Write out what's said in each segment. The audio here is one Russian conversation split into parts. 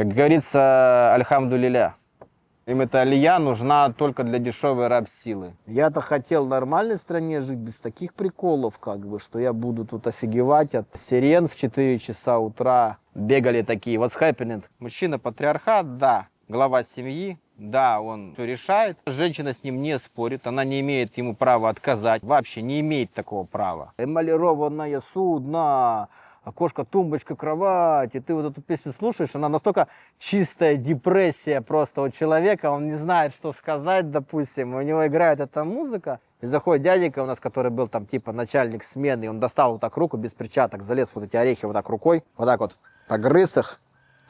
Как говорится, альхамдулиля. Им эта алия нужна только для дешевой рабсилы. Я-то хотел в нормальной стране жить без таких приколов, как бы, что я буду тут офигевать от сирен в 4 часа утра. Бегали такие, what's happening? Мужчина-патриархат, да. Глава семьи, да, он все решает. Женщина с ним не спорит, она не имеет ему права отказать. Вообще не имеет такого права. Эмалированное судно. Окошко, тумбочка, кровать, и ты вот эту песню слушаешь, она настолько чистая депрессия просто у человека, он не знает, что сказать, допустим, у него играет эта музыка, и заходит дяденька у нас, который был там типа начальник смены, и он достал вот так руку без перчаток, залез в вот эти орехи вот так рукой, вот так вот погрыз их,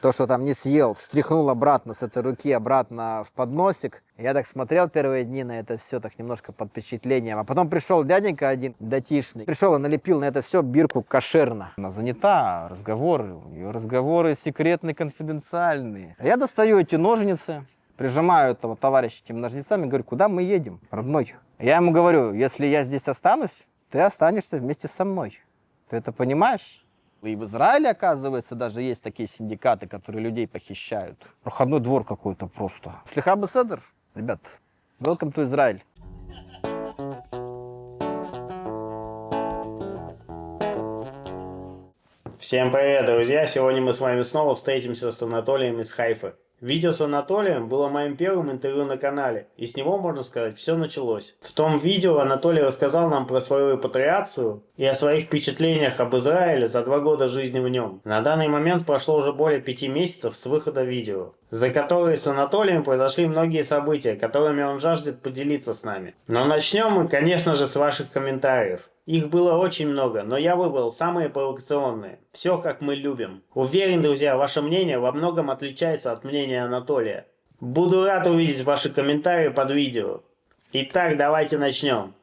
то, что там не съел, стряхнул обратно с этой руки, обратно в подносик. Я так смотрел первые дни на это все, так немножко под впечатлением. А потом пришел дяденька один, датишный. Пришел и налепил на это все бирку кошерно. Она занята, разговоры, ее разговоры секретные, конфиденциальные. А я достаю эти ножницы, прижимаю этого товарища этими ножницами, говорю, куда мы едем, родной? Я ему говорю, если я здесь останусь, ты останешься вместе со мной. Ты это понимаешь? И в Израиле, оказывается, даже есть такие синдикаты, которые людей похищают. Проходной двор какой-то просто. Слиха беседер, ребят, welcome to Израиль. Всем привет, друзья! Сегодня мы с вами снова встретимся с Анатолием из Хайфы. Видео с Анатолием было моим первым интервью на канале, и с него, можно сказать, все началось. В том видео Анатолий рассказал нам про свою репатриацию и о своих впечатлениях об Израиле за 2 года жизни в нем. На данный момент прошло уже более 5 месяцев с выхода видео, за которые с Анатолием произошли многие события, которыми он жаждет поделиться с нами. Но начнем мы, конечно же, с ваших комментариев. Их было очень много, но я выбрал самые провокационные. Все как мы любим. Уверен, друзья, ваше мнение во многом отличается от мнения Анатолия. Буду рад увидеть ваши комментарии под видео. Итак, давайте начнем.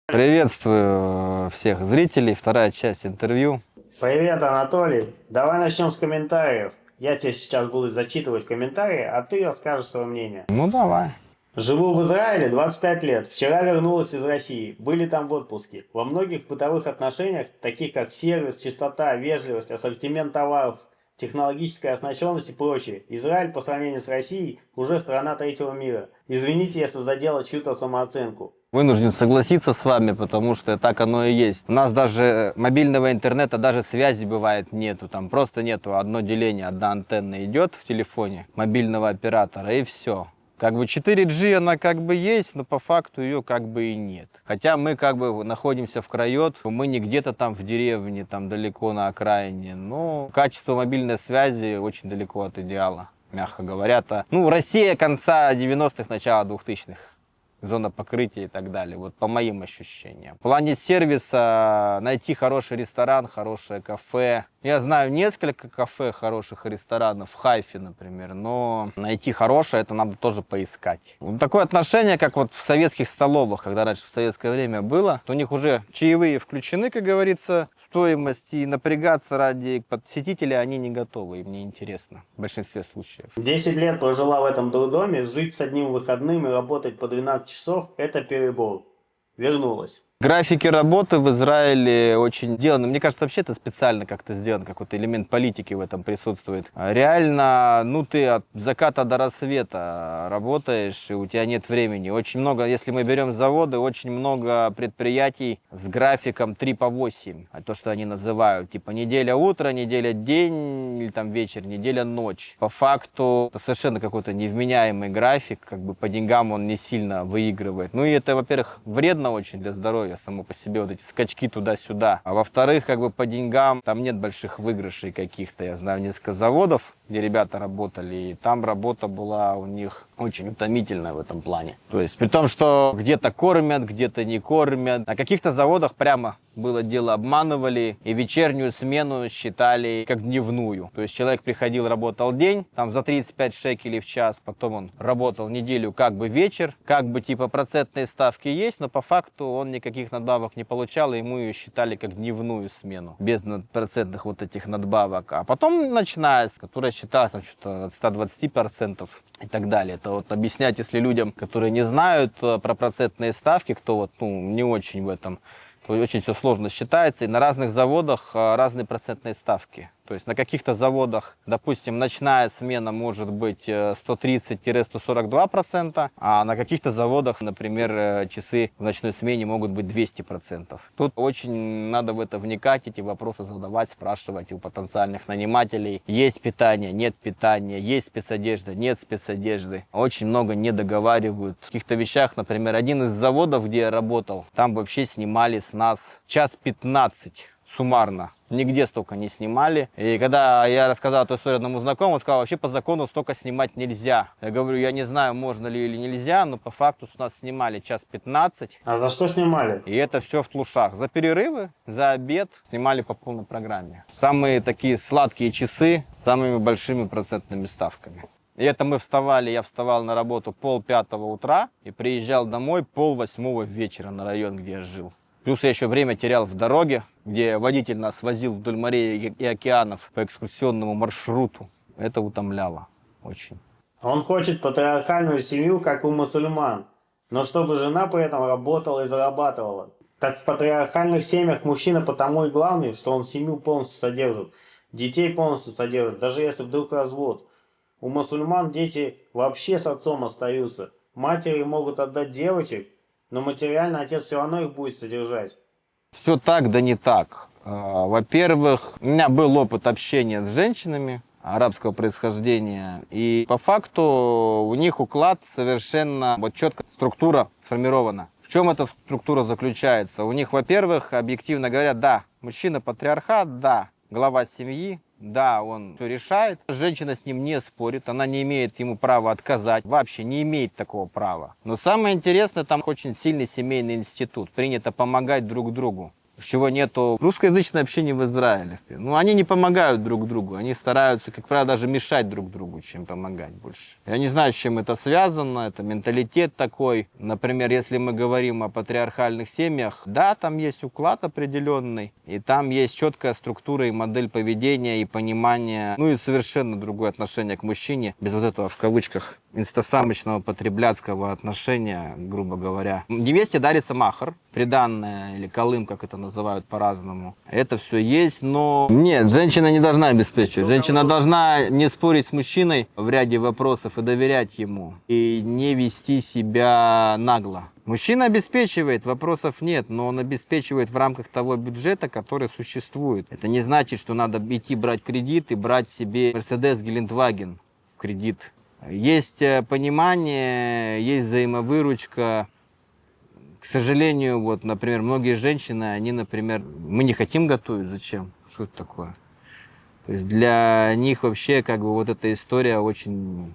Приветствую всех зрителей. Вторая часть интервью. Привет, Анатолий. Давай начнем с комментариев. Я тебе сейчас буду зачитывать комментарии, а ты расскажешь свое мнение. Ну давай. Живу в Израиле 25 лет. Вчера вернулась из России. Были там в отпуске. Во многих бытовых отношениях, таких как сервис, чистота, вежливость, ассортимент товаров, технологическая оснащенность и прочее, Израиль по сравнению с Россией уже страна третьего мира. Извините, если задела чью-то самооценку. Вынужден согласиться с вами, потому что так оно и есть. У нас даже мобильного интернета, даже связи бывает нету. Там просто нету одно деление, одна антенна идет в телефоне мобильного оператора и все. Как бы 4G она как бы есть, но по факту ее как бы и нет. Хотя мы как бы находимся в краю, мы не где-то там в деревне, там далеко на окраине, но качество мобильной связи очень далеко от идеала, мягко говоря. Ну, Россия конца 90-х, начала 2000-х. Зона покрытия и так далее, вот по моим ощущениям. В плане сервиса найти хороший ресторан, хорошее кафе. Я знаю несколько кафе, хороших ресторанов в Хайфе, например, но найти хорошее, это надо тоже поискать. Вот такое отношение, как вот в советских столовых, когда раньше в советское время было, то у них уже чаевые включены, как говорится, стоимость, и напрягаться ради посетителя они не готовы, им не интересно в большинстве случаев. 10 лет прожила в этом дурдоме, жить с одним выходным и работать по 12 часов – это перебор. Вернулась. Графики работы в Израиле очень сделаны. Мне кажется, вообще это специально как-то сделано, какой-то элемент политики в этом присутствует. Реально, ну ты от заката до рассвета работаешь, и у тебя нет времени. Очень много, если мы берем заводы, очень много предприятий с графиком 3 по 8. То, что они называют, типа неделя утро, неделя день, или там вечер, неделя ночь. По факту это совершенно какой-то невменяемый график, как бы по деньгам он не сильно выигрывает. Ну и это, во-первых, вредно очень для здоровья само по себе, вот эти скачки туда-сюда. А во-вторых, как бы по деньгам там нет больших выигрышей каких-то. Я знаю несколько заводов, где ребята работали, и там работа была у них очень утомительная в этом плане. То есть при том, что где-то кормят, где-то не кормят. На каких-то заводах прямо было дело, обманывали, и вечернюю смену считали как дневную. То есть человек приходил, работал день, там за 35 шекелей в час, потом он работал неделю как бы вечер, как бы типа процентные ставки есть, но по факту он никаких надбавок не получал, и ему ее считали как дневную смену, без процентных вот этих надбавок. А потом начинается, которая считалась там что-то от 120% и так далее. Это вот объяснять, если людям, которые не знают про процентные ставки, кто вот не очень в этом, очень все сложно считается, и на разных заводах разные процентные ставки. То есть на каких-то заводах, допустим, ночная смена может быть 130-142%, а на каких-то заводах, например, часы в ночной смене могут быть 200%. Тут очень надо в это вникать, эти вопросы задавать, спрашивать у потенциальных нанимателей. Есть питание, нет питания, есть спецодежда, нет спецодежды. Очень много не договаривают. В каких-то вещах, например, один из заводов, где я работал, там вообще снимали с нас час 15 суммарно. Нигде столько не снимали. И когда я рассказал эту историю одному знакомому, он сказал, вообще по закону столько снимать нельзя. Я говорю, я не знаю, можно ли или нельзя, но по факту с нас снимали час 15. А за что снимали? И это все в тлушах. За перерывы, за обед снимали по полной программе. Самые такие сладкие часы с самыми большими процентными ставками. И это мы вставали, я вставал на работу 4:30 утра и приезжал домой 7:30 вечера на район, где я жил. Плюс я еще время терял в дороге, где водитель нас возил вдоль морей и океанов по экскурсионному маршруту. Это утомляло очень. Он хочет патриархальную семью, как у мусульман, но чтобы жена при этом работала и зарабатывала. Так в патриархальных семьях мужчина потому и главный, что он семью полностью содержит, детей полностью содержит, даже если вдруг развод. У мусульман дети вообще с отцом остаются. Матери могут отдать девочек, но материально отец все равно их будет содержать. Все так, да не так. Во-первых, у меня был опыт общения с женщинами арабского происхождения, и по факту у них уклад совершенно четко, структура сформирована. В чем эта структура заключается? У них, во-первых, объективно говоря, да, мужчина патриархат, да, глава семьи, да, он все решает. Женщина с ним не спорит, она не имеет ему права отказать, вообще не имеет такого права. Но самое интересное, там очень сильный семейный институт, принято помогать друг другу. Чего нету в русскоязычном общении в Израиле. Ну, они не помогают друг другу, они стараются, как правило, даже мешать друг другу, чем помогать больше. Я не знаю, с чем это связано, это менталитет такой. Например, если мы говорим о патриархальных семьях, да, там есть уклад определенный, и там есть четкая структура и модель поведения, и понимание, ну и совершенно другое отношение к мужчине, без вот этого, в кавычках, инстасамочного потребляцкого отношения, грубо говоря. Невесте дарится махар, приданное или колым, как это называют по-разному. Это все есть, но нет, женщина не должна обеспечивать. Женщина должна не спорить с мужчиной в ряде вопросов и доверять ему, и не вести себя нагло. Мужчина обеспечивает, вопросов нет, но он обеспечивает в рамках того бюджета, который существует. Это не значит, что надо идти брать кредит и брать себе Mercedes Гелендваген в кредит. Есть понимание, есть взаимовыручка. К сожалению, вот, например, многие женщины, они, например, мы не хотим готовить, зачем? Что это такое? То есть для них вообще как бы вот эта история очень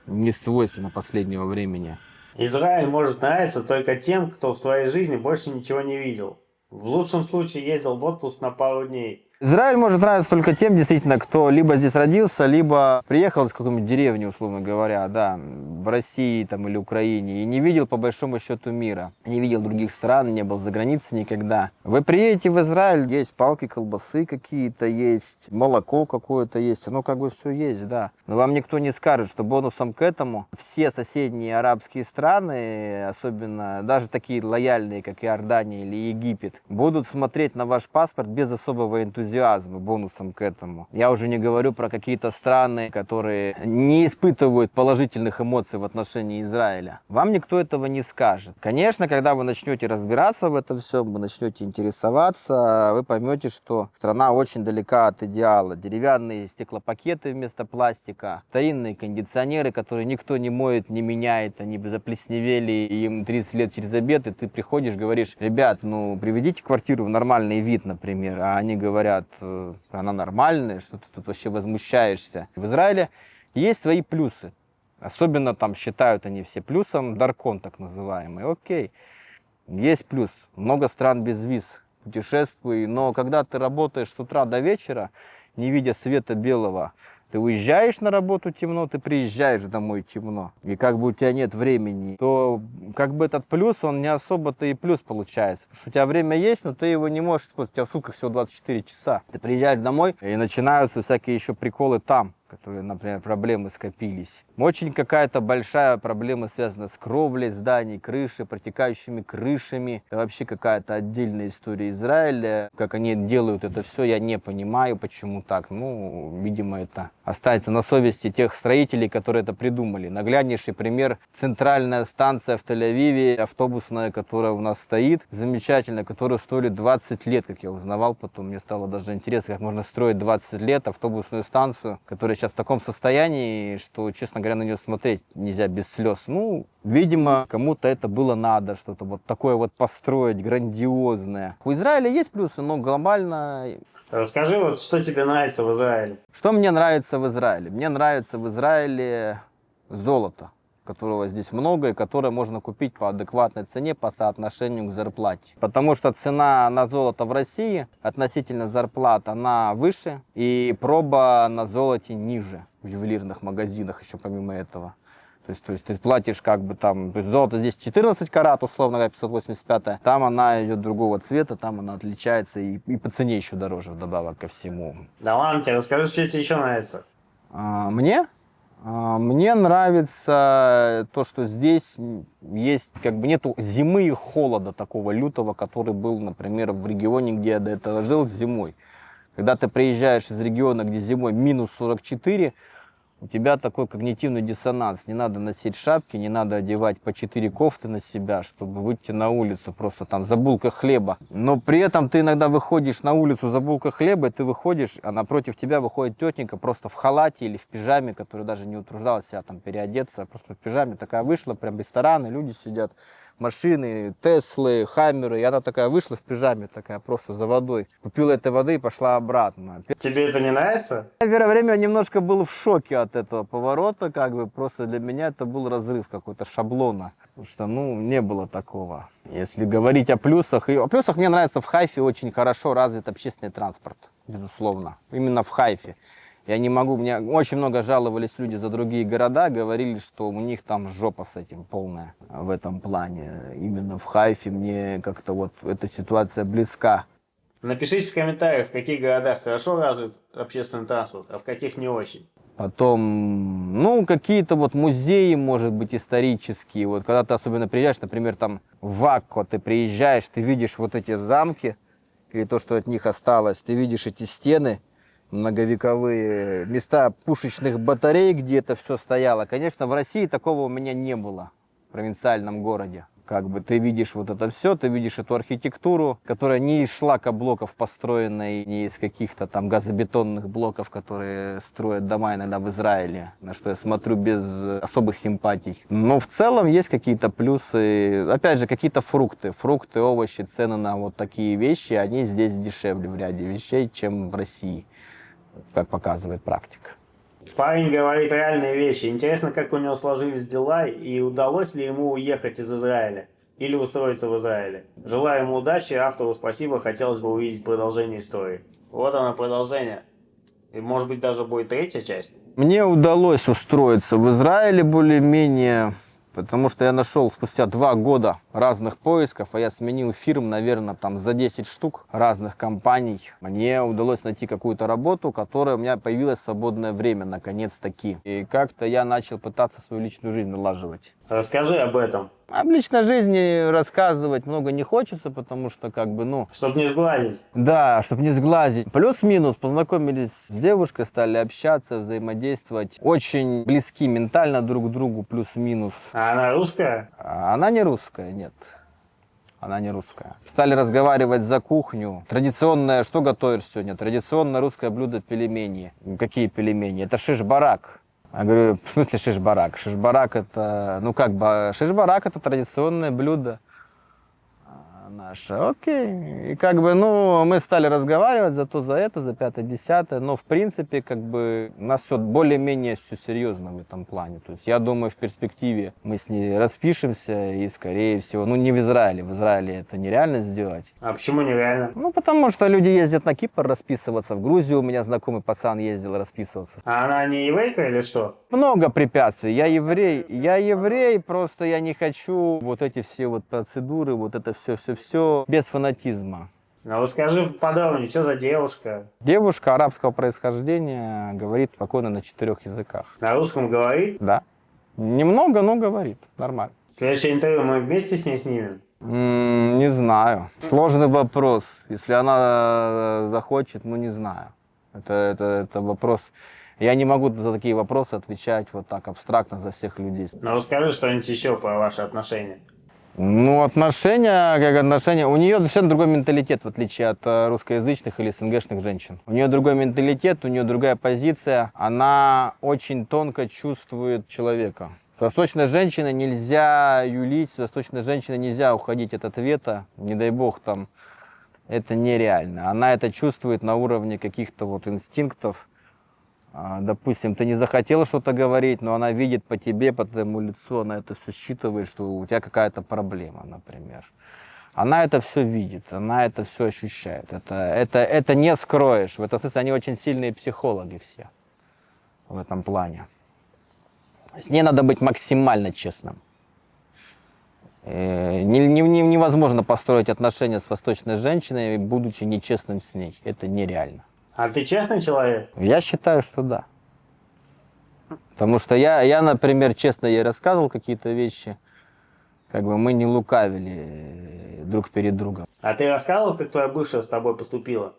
не свойственна последнего времени. Израиль может нравиться только тем, кто в своей жизни больше ничего не видел. В лучшем случае ездил в отпуск на пару дней. Израиль может нравиться только тем, действительно, кто либо здесь родился, либо приехал из какой-нибудь деревни, условно говоря, да, в России там, или Украине, и не видел по большому счету мира, не видел других стран, не был за границей никогда. Вы приедете в Израиль, есть палки, колбасы какие-то, есть молоко какое-то есть, ну как бы все есть, да. Но вам никто не скажет, что бонусом к этому все соседние арабские страны, особенно даже такие лояльные, как Иордания или Египет, будут смотреть на ваш паспорт без особого энтузиазма, бонусом к этому. Я уже не говорю про какие-то страны, которые не испытывают положительных эмоций в отношении Израиля. Вам никто этого не скажет. Конечно, когда вы начнете разбираться в этом всем, вы начнете интересоваться, вы поймете, что страна очень далека от идеала. Деревянные стеклопакеты вместо пластика, старинные кондиционеры, которые никто не моет, не меняет, они заплесневели, им 30 лет через обед, и ты приходишь, говоришь, ребят, ну приведите квартиру в нормальный вид, например, а они говорят, она нормальная, что ты тут вообще возмущаешься. В Израиле есть свои плюсы. Особенно там считают они все плюсом даркон, так называемый. Окей, есть плюс. Много стран без виз, путешествуй. Но когда ты работаешь с утра до вечера, не видя света белого, ты уезжаешь на работу темно, ты приезжаешь домой темно, и как бы у тебя нет времени, то как бы этот плюс, он не особо-то и плюс получается. Потому что у тебя время есть, но ты его не можешь использовать. У тебя в сутках всего 24 часа. Ты приезжаешь домой, и начинаются всякие еще приколы там. которые, например, проблемы скопились. Очень какая-то большая проблема связана с кровлей зданий, крышей, протекающими крышами. Это вообще какая-то отдельная история Израиля. Как они делают это все, я не понимаю, почему так. Ну, видимо, это останется на совести тех строителей, которые это придумали. Нагляднейший пример — центральная станция в Тель-Авиве, автобусная, которая у нас стоит, замечательная, которую строили 20 лет, как я узнавал потом. Мне стало даже интересно, как можно строить 20 лет автобусную станцию, которая сейчас в таком состоянии, что, честно говоря, на нее смотреть нельзя без слез. Ну, видимо, кому-то это было надо, что-то вот такое вот построить, грандиозное. У Израиля есть плюсы, но глобально... Расскажи, вот что тебе нравится в Израиле. Что мне нравится в Израиле? Мне нравится в Израиле золото, которого здесь много и которое можно купить по адекватной цене по соотношению к зарплате. Потому что цена на золото в России относительно зарплат она выше, и проба на золоте ниже в ювелирных магазинах еще помимо этого. То есть ты платишь как бы там, то есть золото здесь 14 карат, условно говоря, 585, там она идет другого цвета, там она отличается и по цене еще дороже вдобавок ко всему. Да ладно, тебе расскажи, что тебе еще нравится. Мне? Мне нравится то, что здесь есть, как бы нету зимы и холода такого лютого, который был, например, в регионе, где я до этого жил, зимой. Когда ты приезжаешь из региона, где зимой минус 44, у тебя такой когнитивный диссонанс. Не надо носить шапки, не надо одевать по 4 кофты на себя, чтобы выйти на улицу просто там за булкой хлеба. Но при этом ты иногда выходишь на улицу за булкой хлеба, и ты выходишь, а напротив тебя выходит тетенька просто в халате или в пижаме, которая даже не утруждалась себя там переодеться, а просто в пижаме такая вышла, прям рестораны, люди сидят, машины, Теслы, Хаммеры, и она такая вышла в пижаме, такая просто за водой, купила этой воды и пошла обратно. Тебе это не нравится? Первое время я немножко был в шоке от этого поворота, как бы просто для меня это был разрыв какой-то шаблона, потому что, ну, не было такого. Если говорить о плюсах, и о плюсах мне нравится в Хайфе очень хорошо развит общественный транспорт, безусловно, именно в Хайфе. Я не могу, мне очень много жаловались люди за другие города, говорили, что у них там жопа с этим полная в этом плане. Именно в Хайфе мне как-то вот эта ситуация близка. Напишите в комментариях, в каких городах хорошо развит общественный транспорт, а в каких не очень. Потом, ну, какие-то вот музеи, может быть, исторические. Вот когда ты особенно приезжаешь, например, там в Акко ты приезжаешь, ты видишь вот эти замки, или то, что от них осталось, ты видишь эти стены, многовековые места пушечных батарей, где это все стояло. Конечно, в России такого у меня не было, в провинциальном городе. Как бы ты видишь вот это все, ты видишь эту архитектуру, которая не из шлакоблоков построенной, не из каких-то там газобетонных блоков, которые строят дома иногда в Израиле, на что я смотрю без особых симпатий. Но в целом есть какие-то плюсы. Опять же, какие-то фрукты, овощи, цены на вот такие вещи, они здесь дешевле в ряде вещей, чем в России, как показывает практика. Парень говорит реальные вещи. Интересно, как у него сложились дела и удалось ли ему уехать из Израиля или устроиться в Израиле. Желаю ему удачи, автору спасибо, хотелось бы увидеть продолжение истории. Вот оно продолжение. И может быть даже будет третья часть. Мне удалось устроиться в Израиле более-менее, потому что я нашел спустя 2 года разных поисков, а я сменил фирм, наверное, там за 10 штук разных компаний. Мне удалось найти какую-то работу, которая у меня появилось свободное время, наконец-таки. И как-то я начал пытаться свою личную жизнь налаживать. Расскажи об этом. Об личной жизни рассказывать много не хочется, потому что как бы, ну... Чтобы не сгладить. Да, чтобы не сглазить. Плюс-минус, познакомились с девушкой, стали общаться, взаимодействовать. Очень близки ментально друг к другу, плюс-минус. А она русская? Она не русская, нет. Она не русская. Стали разговаривать за кухню. Традиционное, что готовишь сегодня? Традиционное русское блюдо пельмени. Какие пельмени? Это шиш-барак. Я говорю, в смысле шиш-барак? Шиш-барак это, ну как бы, шиш-барак это традиционное блюдо наше. Окей. И как бы, ну, мы стали разговаривать за то, за это, за 5-10, но в принципе, как бы, у нас все более-менее все серьезно в этом плане. То есть я думаю, в перспективе мы с ней распишемся и, скорее всего, ну, не в Израиле это нереально сделать. А почему нереально? Ну, потому что люди ездят на Кипр расписываться, в Грузию у меня знакомый пацан ездил расписываться. А она не еврейка или что? Много препятствий. Я еврей, просто я не хочу вот эти все вот процедуры, вот это все без фанатизма. Ну вот скажи подробнее, что за девушка? Девушка арабского происхождения, говорит спокойно на 4 языках. На русском говорит? Да. Немного, но говорит. Нормально. Следующее интервью мы вместе с ней снимем? Не знаю. Сложный вопрос. Если она захочет, ну не знаю. Это вопрос. Я не могу за такие вопросы отвечать вот так абстрактно за всех людей. Ну расскажи что-нибудь еще про ваши отношения. Ну, отношения, как отношения, у нее совершенно другой менталитет, в отличие от русскоязычных или СНГшных женщин. У нее другой менталитет, у нее другая позиция, она очень тонко чувствует человека. С восточной женщиной нельзя юлить, с восточной женщиной нельзя уходить от ответа, не дай бог там, это нереально. Она это чувствует на уровне каких-то вот инстинктов. Допустим, ты не захотела что-то говорить, но она видит по тебе, по твоему лицу, она это все считывает, что у тебя какая-то проблема, например. Она это все видит, она это все ощущает. Это не скроешь. В этом смысле они очень сильные психологи все в этом плане. С ней надо быть максимально честным. Невозможно построить отношения с восточной женщиной, будучи нечестным с ней. Это нереально. А ты честный человек? Я считаю, что да. Потому что я, например, честно ей рассказывал какие-то вещи, как бы мы не лукавили друг перед другом. А ты рассказывал, как твоя бывшая с тобой поступила?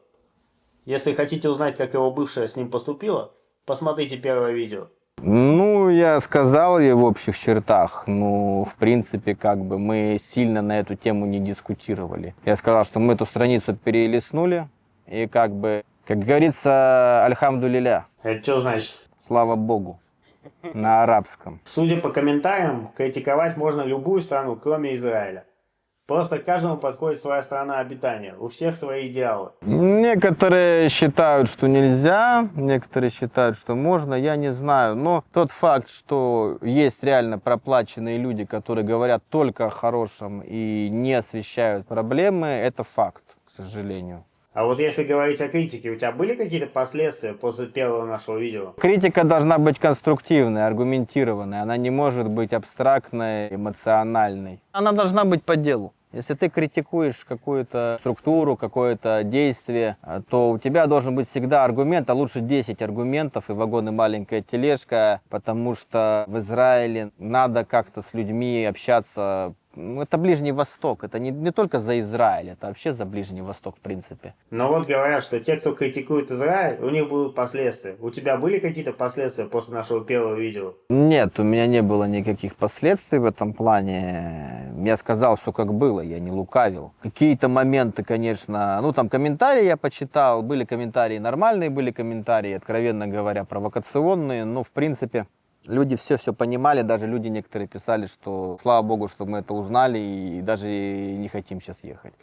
Если хотите узнать, как его бывшая с ним поступила, посмотрите первое видео. Ну, я сказал ей в общих чертах, ну, в принципе, как бы мы сильно на эту тему не дискутировали. Я сказал, что мы эту страницу перелистнули, и как бы, как говорится, альхамдулиля. Это что значит? Слава Богу. На арабском. Судя по комментариям, критиковать можно любую страну, кроме Израиля. Просто каждому подходит своя страна обитания, у всех свои идеалы. Некоторые считают, что нельзя, некоторые считают, что можно, я не знаю. Но тот факт, что есть реально проплаченные люди, которые говорят только о хорошем и не освещают проблемы, это факт, к сожалению. А вот если говорить о критике, у тебя были какие-то последствия после первого нашего видео? Критика должна быть конструктивной, аргументированной. Она не может быть абстрактной, эмоциональной. Она должна быть по делу. Если ты критикуешь какую-то структуру, какое-то действие, то у тебя должен быть всегда аргумент, а лучше 10 аргументов и вагон и маленькая тележка, потому что в Израиле надо как-то с людьми общаться. Это Ближний Восток, это не только за Израиль, это вообще за Ближний Восток в принципе. Но вот говорят, что те, кто критикует Израиль, у них будут последствия. У тебя были какие-то последствия после нашего первого видео? Нет, у меня не было никаких последствий в этом плане. Я сказал все как было, я не лукавил. Какие-то моменты, конечно, ну там комментарии я почитал, были комментарии нормальные, были комментарии, откровенно говоря, провокационные, но в принципе люди все понимали, даже люди некоторые писали, что слава богу, что мы это узнали и даже не хотим сейчас ехать.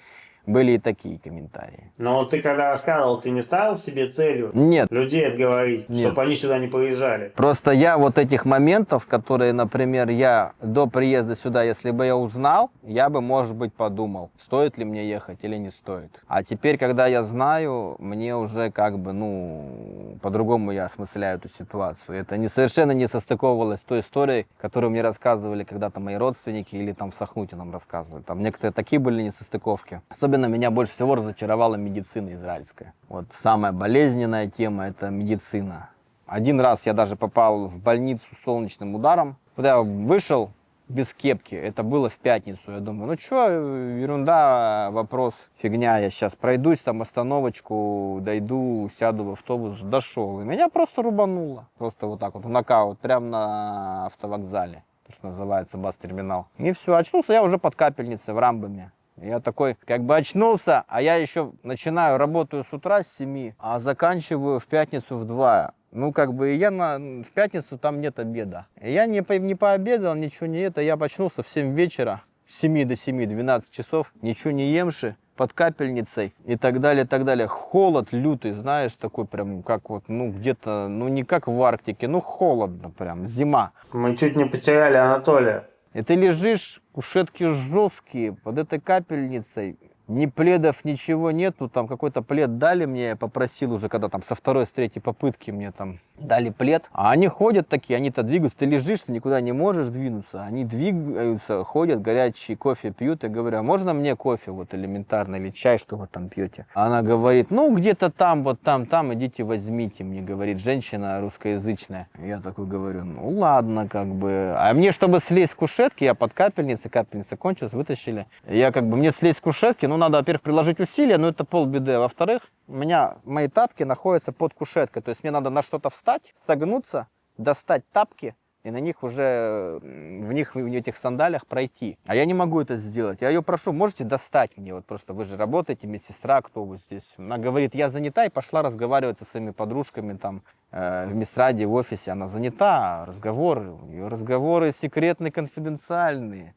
Были и такие комментарии. Но вот ты когда рассказывал, ты не ставил себе целью Нет. людей отговорить, Нет. чтобы они сюда не приезжали? Просто я вот этих моментов, которые, например, я до приезда сюда, если бы я узнал, я бы, может быть, подумал, стоит ли мне ехать или не стоит. А теперь, когда я знаю, мне уже как бы, ну, по-другому я осмысляю эту ситуацию. Это совершенно не состыковывалось с той историей, которую мне рассказывали когда-то мои родственники или там в Сахнуте нам рассказывали. Там некоторые такие были несостыковки. Особенно меня больше всего разочаровала медицина израильская. Вот самая болезненная тема – это медицина. Один раз я даже попал в больницу с солнечным ударом. Когда я вышел без кепки, это было в пятницу. Я думаю, ну что, ерунда, вопрос, фигня. Я сейчас пройдусь, там остановочку, дойду, сяду в автобус. Дошел, и меня просто рубануло. Просто вот так вот, в нокаут, прямо на автовокзале. То, что называется бас-терминал. И все, очнулся я уже под капельницей в Рамбаме. Я такой, как бы очнулся, а я еще начинаю, работаю с утра с 7, а заканчиваю в пятницу в 2. Ну, как бы, в пятницу там нет обеда. И я не пообедал, ничего не это. Я очнулся в 7 вечера, с 7 до 7, 12 часов, ничего не емши, под капельницей и так далее, так далее. Холод лютый, знаешь, такой прям, как вот, ну, где-то, ну, не как в Арктике, ну, холодно прям, зима. Мы чуть не потеряли Анатолия. И ты лежишь, кушетки жесткие, под этой капельницей. Ни пледов, ничего нету, там какой-то плед дали мне, я попросил уже, когда там со второй, с третьей попытки мне там дали плед. А они ходят такие, они-то двигаются, ты лежишь, ты никуда не можешь двинуться. Они двигаются, ходят, горячий кофе пьют. Я говорю, а можно мне кофе вот элементарно или чай, что вы там пьете? Она говорит, ну где-то там, вот там, идите возьмите, мне говорит женщина русскоязычная. Я такой говорю, ну ладно, как бы. А мне, чтобы слезть с кушетки, я под капельницей, капельница кончилась, вытащили. Я как бы, мне слезть с кушетки, ну надо, во-первых, приложить усилия, но это полбеды. А во-вторых, мои тапки находятся под кушеткой, то есть мне надо на что-то встать, согнуться, достать тапки и на них уже, в этих сандалиях пройти. А я не могу это сделать. Я ее прошу, можете достать мне, вот просто вы же работаете, медсестра, кто вы здесь. Она говорит, я занята, и пошла разговаривать со своими подружками там в медсраде, в офисе. Она занята, ее разговоры секретные, конфиденциальные.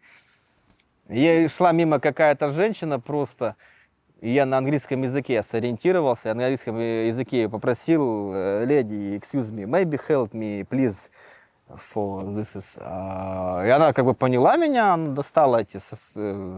Я шла мимо какая-то женщина просто, и я на английском языке я сориентировался, я на английском языке попросил, леди, excuse me, maybe help me, please, for this is. И она как бы поняла меня, она достала эти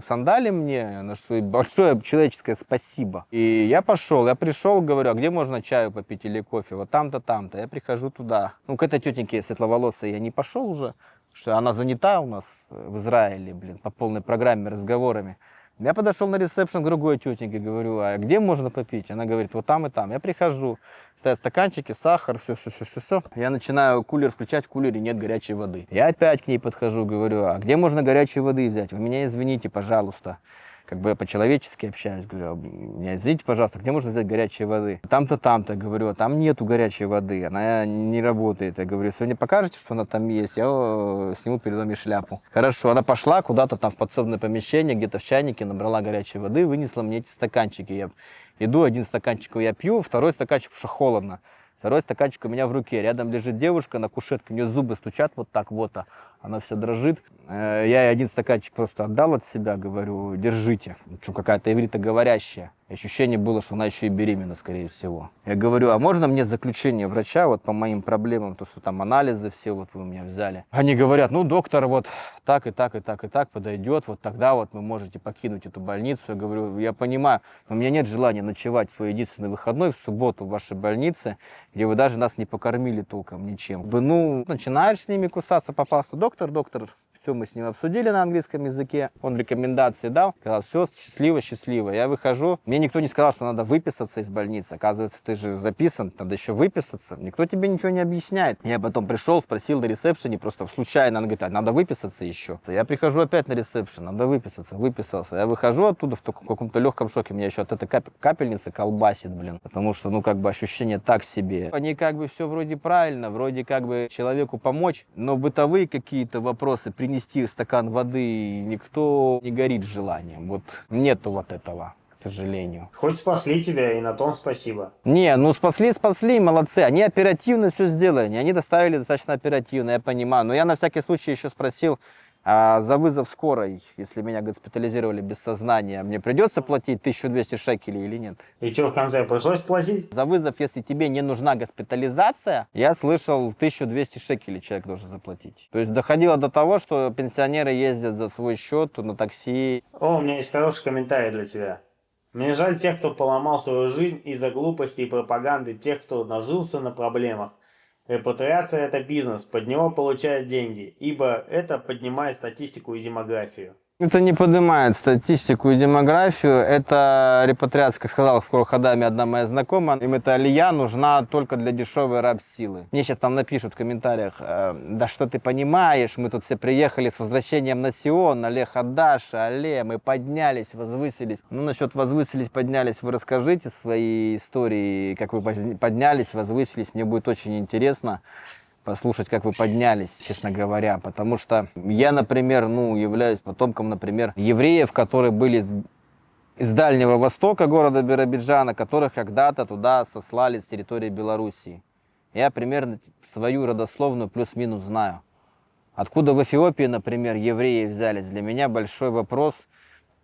сандали мне, на что большое человеческое спасибо. И я пришел, говорю, а где можно чаю попить или кофе? Вот там-то, там-то. Я прихожу туда. Ну, к этой тетеньке светловолосой я не пошел уже, что она занята у нас в Израиле, блин, по полной программе разговорами. Я подошел на ресепшн к другой тетеньке, говорю, а где можно попить? Она говорит, вот там и там. Я прихожу, стоят стаканчики, сахар, все. Я начинаю кулер включать, в кулере нет горячей воды. Я опять к ней подхожу, говорю, а где можно горячей воды взять? Вы меня извините, пожалуйста. Как бы я по-человечески общаюсь, говорю, меня извините, пожалуйста, где можно взять горячей воды? Там-то, там-то, говорю, а там нету горячей воды, она не работает. Я говорю, если вы мне покажете, что она там есть, я сниму перед вами шляпу. Хорошо, она пошла куда-то там в подсобное помещение, где-то в чайнике, набрала горячей воды, вынесла мне эти стаканчики. Я иду, один стаканчик я пью, второй стаканчик, потому что холодно. Второй стаканчик у меня в руке. Рядом лежит девушка на кушетке, у нее зубы стучат вот так вот, она все дрожит. Я ей один стаканчик просто отдал от себя, говорю, держите. Что какая-то ивритоговорящая. Ощущение было, что она еще и беременна, скорее всего. Я говорю, а можно мне заключение врача вот по моим проблемам, то, что там анализы все вот вы у меня взяли? Они говорят, ну, доктор вот так и так и так и так подойдет, вот тогда вот вы можете покинуть эту больницу. Я говорю, я понимаю, но у меня нет желания ночевать в свой единственный выходной в субботу в вашей больнице, где вы даже нас не покормили толком ничем. Ну, начинаешь с ними кусаться, попался доктор, все мы с ним обсудили на английском языке, он рекомендации дал, сказал, все, счастливо. Я выхожу, мне никто не сказал, что надо выписаться из больницы, оказывается, ты же записан, надо еще выписаться, никто тебе ничего не объясняет. Я потом пришел, спросил на ресепшене, просто случайно, она говорит, а надо выписаться еще. Я прихожу опять на ресепшен, надо выписаться, выписался. Я выхожу оттуда в каком-то легком шоке, меня еще от этой капельницы колбасит, блин, потому что, ну, как бы ощущение так себе. Они как бы все вроде правильно, вроде как бы человеку помочь, но бытовые какие-то вопросы, принести стакан воды, никто не горит желанием. Вот нету вот этого, к сожалению. Хоть спасли тебя, и на том спасибо. Не, ну спасли, молодцы. Они оперативно все сделали, они доставили достаточно оперативно, я понимаю. Но я на всякий случай еще спросил, а за вызов скорой, если меня госпитализировали без сознания, мне придется платить 1200 шекелей или нет? И что в конце, пришлось платить? За вызов, если тебе не нужна госпитализация, я слышал, 1200 шекелей человек должен заплатить. То есть доходило до того, что пенсионеры ездят за свой счет на такси. О, у меня есть хороший комментарий для тебя. Мне жаль тех, кто поломал свою жизнь из-за глупости и пропаганды тех, кто нажился на проблемах. Репатриация – это бизнес, под него получают деньги, ибо это поднимает статистику и демографию. Это не поднимает статистику и демографию, это репатриация, как сказала в Ходами одна моя знакомая, им эта алия нужна только для дешевой рабсилы. Мне сейчас там напишут в комментариях, да что ты понимаешь, мы тут все приехали с возвращением на Сион, але Хадаша, але, мы поднялись, возвысились. Ну, насчет возвысились, поднялись, вы расскажите свои истории, как вы поднялись, возвысились, мне будет очень интересно послушать, как вы поднялись, честно говоря, потому что я, например, являюсь потомком, например, евреев, которые были из Дальнего Востока, города Биробиджана, которых когда-то туда сослали с территории Белоруссии. Я примерно свою родословную плюс-минус знаю. Откуда в Эфиопии, например, евреи взялись, для меня большой вопрос,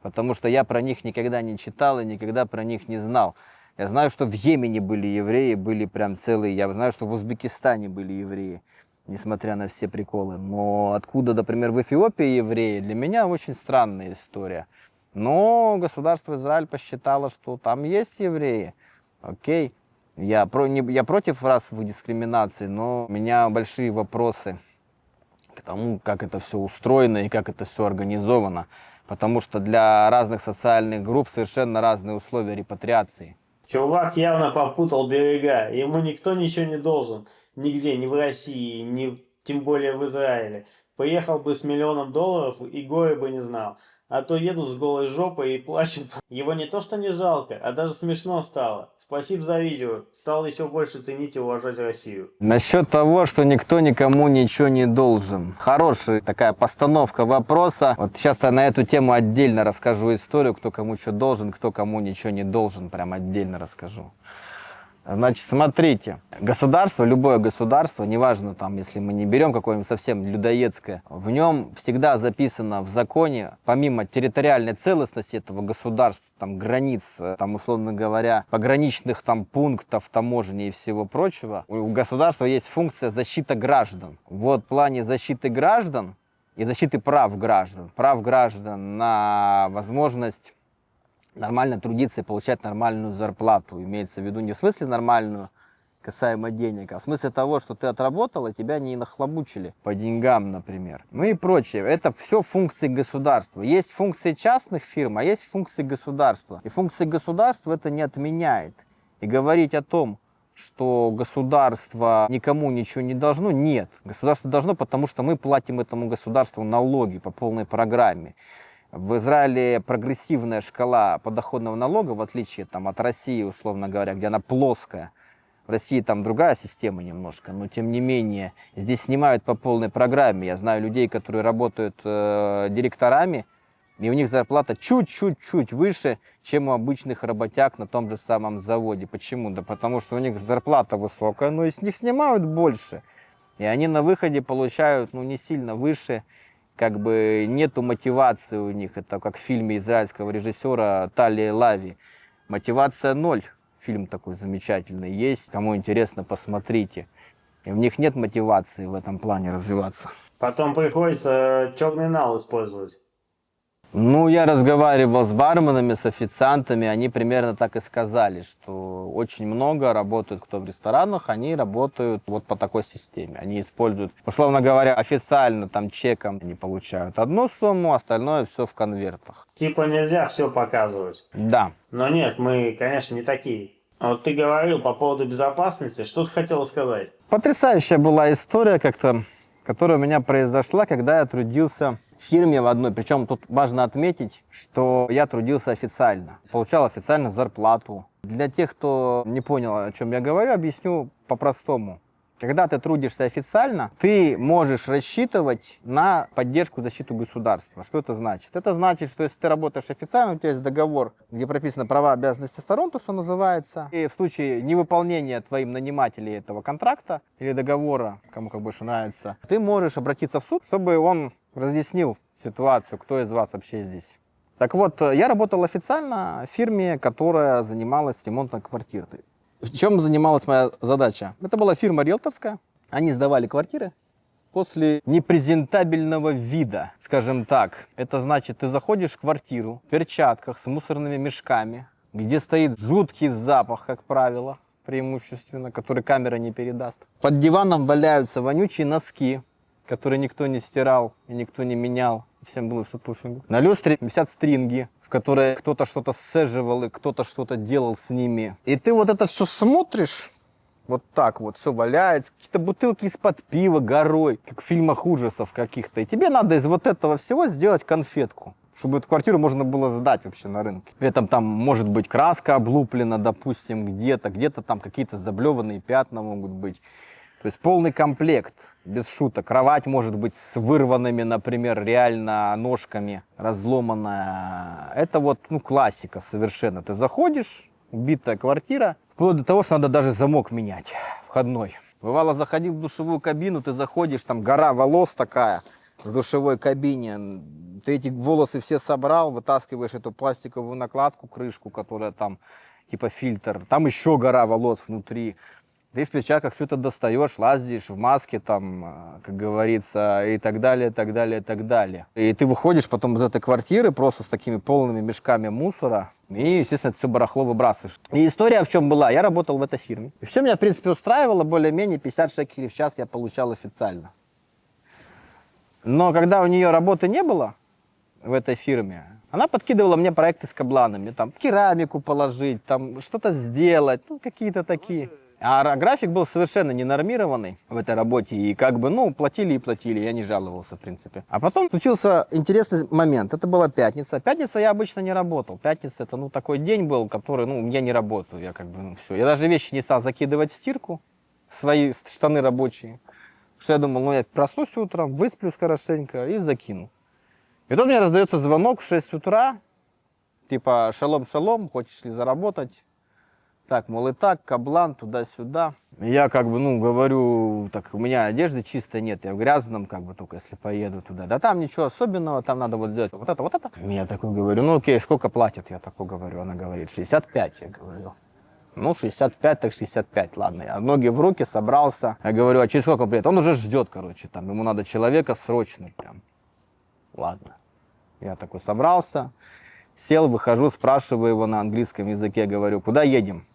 потому что я про них никогда не читал и никогда про них не знал. Я знаю, что в Йемене были евреи, были прям целые. Я знаю, что в Узбекистане были евреи, несмотря на все приколы. Но откуда, например, в Эфиопии евреи, для меня очень странная история. Но государство Израиль посчитало, что там есть евреи. Окей, я против расовой дискриминации, но у меня большие вопросы к тому, как это все устроено и как это все организовано. Потому что для разных социальных групп совершенно разные условия репатриации. Чувак явно попутал берега. Ему никто ничего не должен. Нигде, ни в России, ни тем более в Израиле. Приехал бы с $1 миллион и горе бы не знал. А то едут с голой жопой и плачут. Его не то что не жалко, а даже смешно стало. Спасибо за видео. Стал еще больше ценить и уважать Россию. Насчет того, что никто никому ничего не должен. Хорошая такая постановка вопроса. Вот сейчас я на эту тему отдельно расскажу историю, кто кому что должен, кто кому ничего не должен. Прям отдельно расскажу. Значит, смотрите, государство, любое государство, неважно, там, если мы не берем какое-нибудь совсем людоедское, в нем всегда записано в законе, помимо территориальной целостности этого государства, там, границ, там, условно говоря, пограничных там пунктов, таможни и всего прочего, у государства есть функция защиты граждан. Вот в плане защиты граждан и защиты прав граждан на возможность нормально трудиться и получать нормальную зарплату. Имеется в виду не в смысле нормальную, касаемо денег, а в смысле того, что ты отработал, и тебя не нахлобучили по деньгам, например. Ну и прочее. Это все функции государства. Есть функции частных фирм, а есть функции государства. И функции государства это не отменяет. И говорить о том, что государство никому ничего не должно, нет. Государство должно, потому что мы платим этому государству налоги по полной программе. В Израиле прогрессивная шкала подоходного налога, в отличие там, от России, условно говоря, где она плоская. В России там другая система немножко, но тем не менее здесь снимают по полной программе. Я знаю людей, которые работают директорами, и у них зарплата чуть-чуть выше, чем у обычных работяг на том же самом заводе. Почему? Да потому что у них зарплата высокая, но и с них снимают больше. И они на выходе получают не сильно выше. Как бы нету мотивации у них. Это как в фильме израильского режиссера Тали Лави. Мотивация ноль. Фильм такой замечательный есть. Кому интересно, посмотрите. И у них нет мотивации в этом плане развиваться. Потом приходится черный нал использовать. Ну, я разговаривал с барменами, с официантами, они примерно так и сказали, что очень много работают, кто в ресторанах, они работают вот по такой системе. Они используют, условно говоря, официально там чеком они получают одну сумму, остальное все в конвертах. Типа нельзя все показывать. Да. Но нет, мы, конечно, не такие. А вот ты говорил по поводу безопасности, что ты хотел сказать? Потрясающая была история как-то, которая у меня произошла, когда я трудился в фирме в одной. Причем тут важно отметить, что я трудился официально. Получал официально зарплату. Для тех, кто не понял, о чем я говорю, объясню по-простому. Когда ты трудишься официально, ты можешь рассчитывать на поддержку, защиту государства. Что это значит? Это значит, что если ты работаешь официально, у тебя есть договор, где прописаны права и обязанности сторон, то, что называется. И в случае невыполнения твоим нанимателей этого контракта или договора, кому как больше нравится, ты можешь обратиться в суд, чтобы он разъяснил ситуацию, кто из вас вообще здесь. Так вот, я работал официально в фирме, которая занималась ремонтом квартир. В чем занималась моя задача? Это была фирма риэлторская. Они сдавали квартиры после непрезентабельного вида, скажем так. Это значит, ты заходишь в квартиру в перчатках с мусорными мешками, где стоит жуткий запах, как правило, преимущественно, который камера не передаст. Под диваном валяются вонючие носки, которые никто не стирал и никто не менял. Всем было все пофигу. На люстре висят стринги, в которые кто-то что-то сцеживал и кто-то что-то делал с ними. И ты вот это все смотришь, вот так вот, все валяется, какие-то бутылки из-под пива горой, как в фильмах ужасов каких-то. И тебе надо из вот этого всего сделать конфетку, чтобы эту квартиру можно было сдать вообще на рынке. При этом там может быть краска облуплена, допустим, где-то там какие-то заблеванные пятна могут быть. То есть полный комплект, без шуток. Кровать может быть с вырванными, например, реально ножками, разломанная. Это вот, классика совершенно. Ты заходишь, убитая квартира, вплоть до того, что надо даже замок менять, входной. Бывало, заходи в душевую кабину, ты заходишь, там гора волос такая в душевой кабине. Ты эти волосы все собрал, вытаскиваешь эту пластиковую накладку, крышку, которая там типа фильтр. Там еще гора волос внутри. Ты в перчатках все это достаешь, лазишь в маске, там, как говорится, и так далее, и так далее, и так далее. И ты выходишь потом из этой квартиры просто с такими полными мешками мусора, и, естественно, это все барахло выбрасываешь. И история в чем была? Я работал в этой фирме. И все меня, в принципе, устраивало, более-менее 50 шекелей в час я получал официально. Но когда у нее работы не было в этой фирме, она подкидывала мне проекты с кабланами, там, керамику положить, там, что-то сделать, ну, какие-то такие. А график был совершенно ненормированный в этой работе, и как бы, ну, платили и платили, я не жаловался, в принципе. А потом случился интересный момент, это была пятница. Пятница я обычно не работал, пятница это, ну, такой день был, который, ну, я не работаю, я как бы, ну, все. Я даже вещи не стал закидывать в стирку, свои штаны рабочие, что я думал, ну, я проснусь утром, высплюсь хорошенько и закину. И тут мне раздается звонок в 6 утра, типа, шалом-шалом, хочешь ли заработать? Так, мол, и так, каблан, туда-сюда. Я как бы, ну, говорю, так, у меня одежды чистой нет, я в грязном, как бы, только если поеду туда. Да там ничего особенного, там надо вот сделать вот это, вот это. Я такой говорю, ну, окей, сколько платят? Я такой говорю, она говорит, 65, я говорю. Ну, 65, так 65, ладно. Я ноги в руки, собрался. Я говорю, а через сколько приедет? Он уже ждет, короче, там, ему надо человека срочно прям. Ладно. Я такой собрался, сел, выхожу, спрашиваю его на английском языке, говорю, куда едем?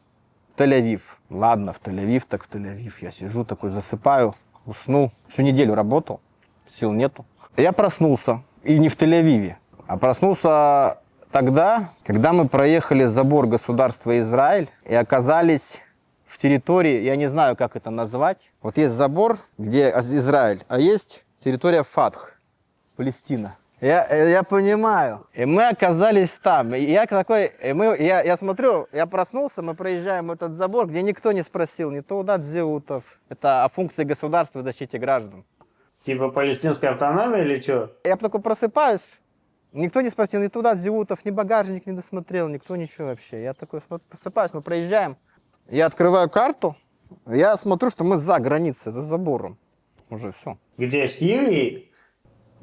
В Тель-Авив. Ладно, в Тель-Авив, так в Тель-Авив. Я сижу такой, засыпаю, уснул. Всю неделю работал, сил нету. Я проснулся, и не в Тель-Авиве, а проснулся тогда, когда мы проехали забор государства Израиль и оказались в территории, я не знаю, как это назвать. Вот есть забор, где Израиль, а есть территория Фатх, Палестина. Я понимаю. И мы оказались там. И я такой, я смотрю, я проснулся, мы проезжаем этот забор, где никто не спросил ни Таудат Зеутов. Это о функции государства в защите граждан. Типа палестинская автономия или что? Я такой просыпаюсь, никто не спросил ни Таудат Зеутов, ни багажник не досмотрел, никто ничего вообще. Я такой просыпаюсь, мы проезжаем. Я открываю карту, я смотрю, что мы за границей, за забором. Уже все. Где, в Сирии?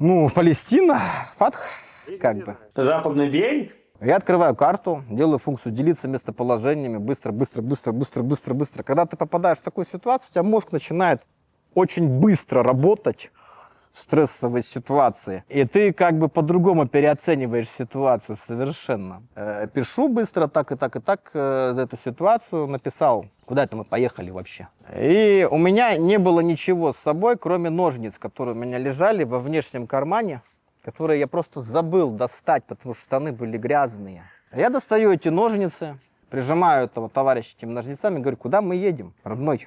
Ну, Палестина, Фатх, как бы. Западный берег? Я открываю карту, делаю функцию делиться местоположениями, быстро. Когда ты попадаешь в такую ситуацию, у тебя мозг начинает очень быстро работать в стрессовой ситуации. И ты как бы по-другому переоцениваешь ситуацию совершенно. Пишу быстро так и так за эту ситуацию, написал, куда это мы поехали вообще. И у меня не было ничего с собой, кроме ножниц, которые у меня лежали во внешнем кармане, которые я просто забыл достать, потому что штаны были грязные. Я достаю эти ножницы, прижимаю этого товарища этими ножницами, говорю, куда мы едем, родной?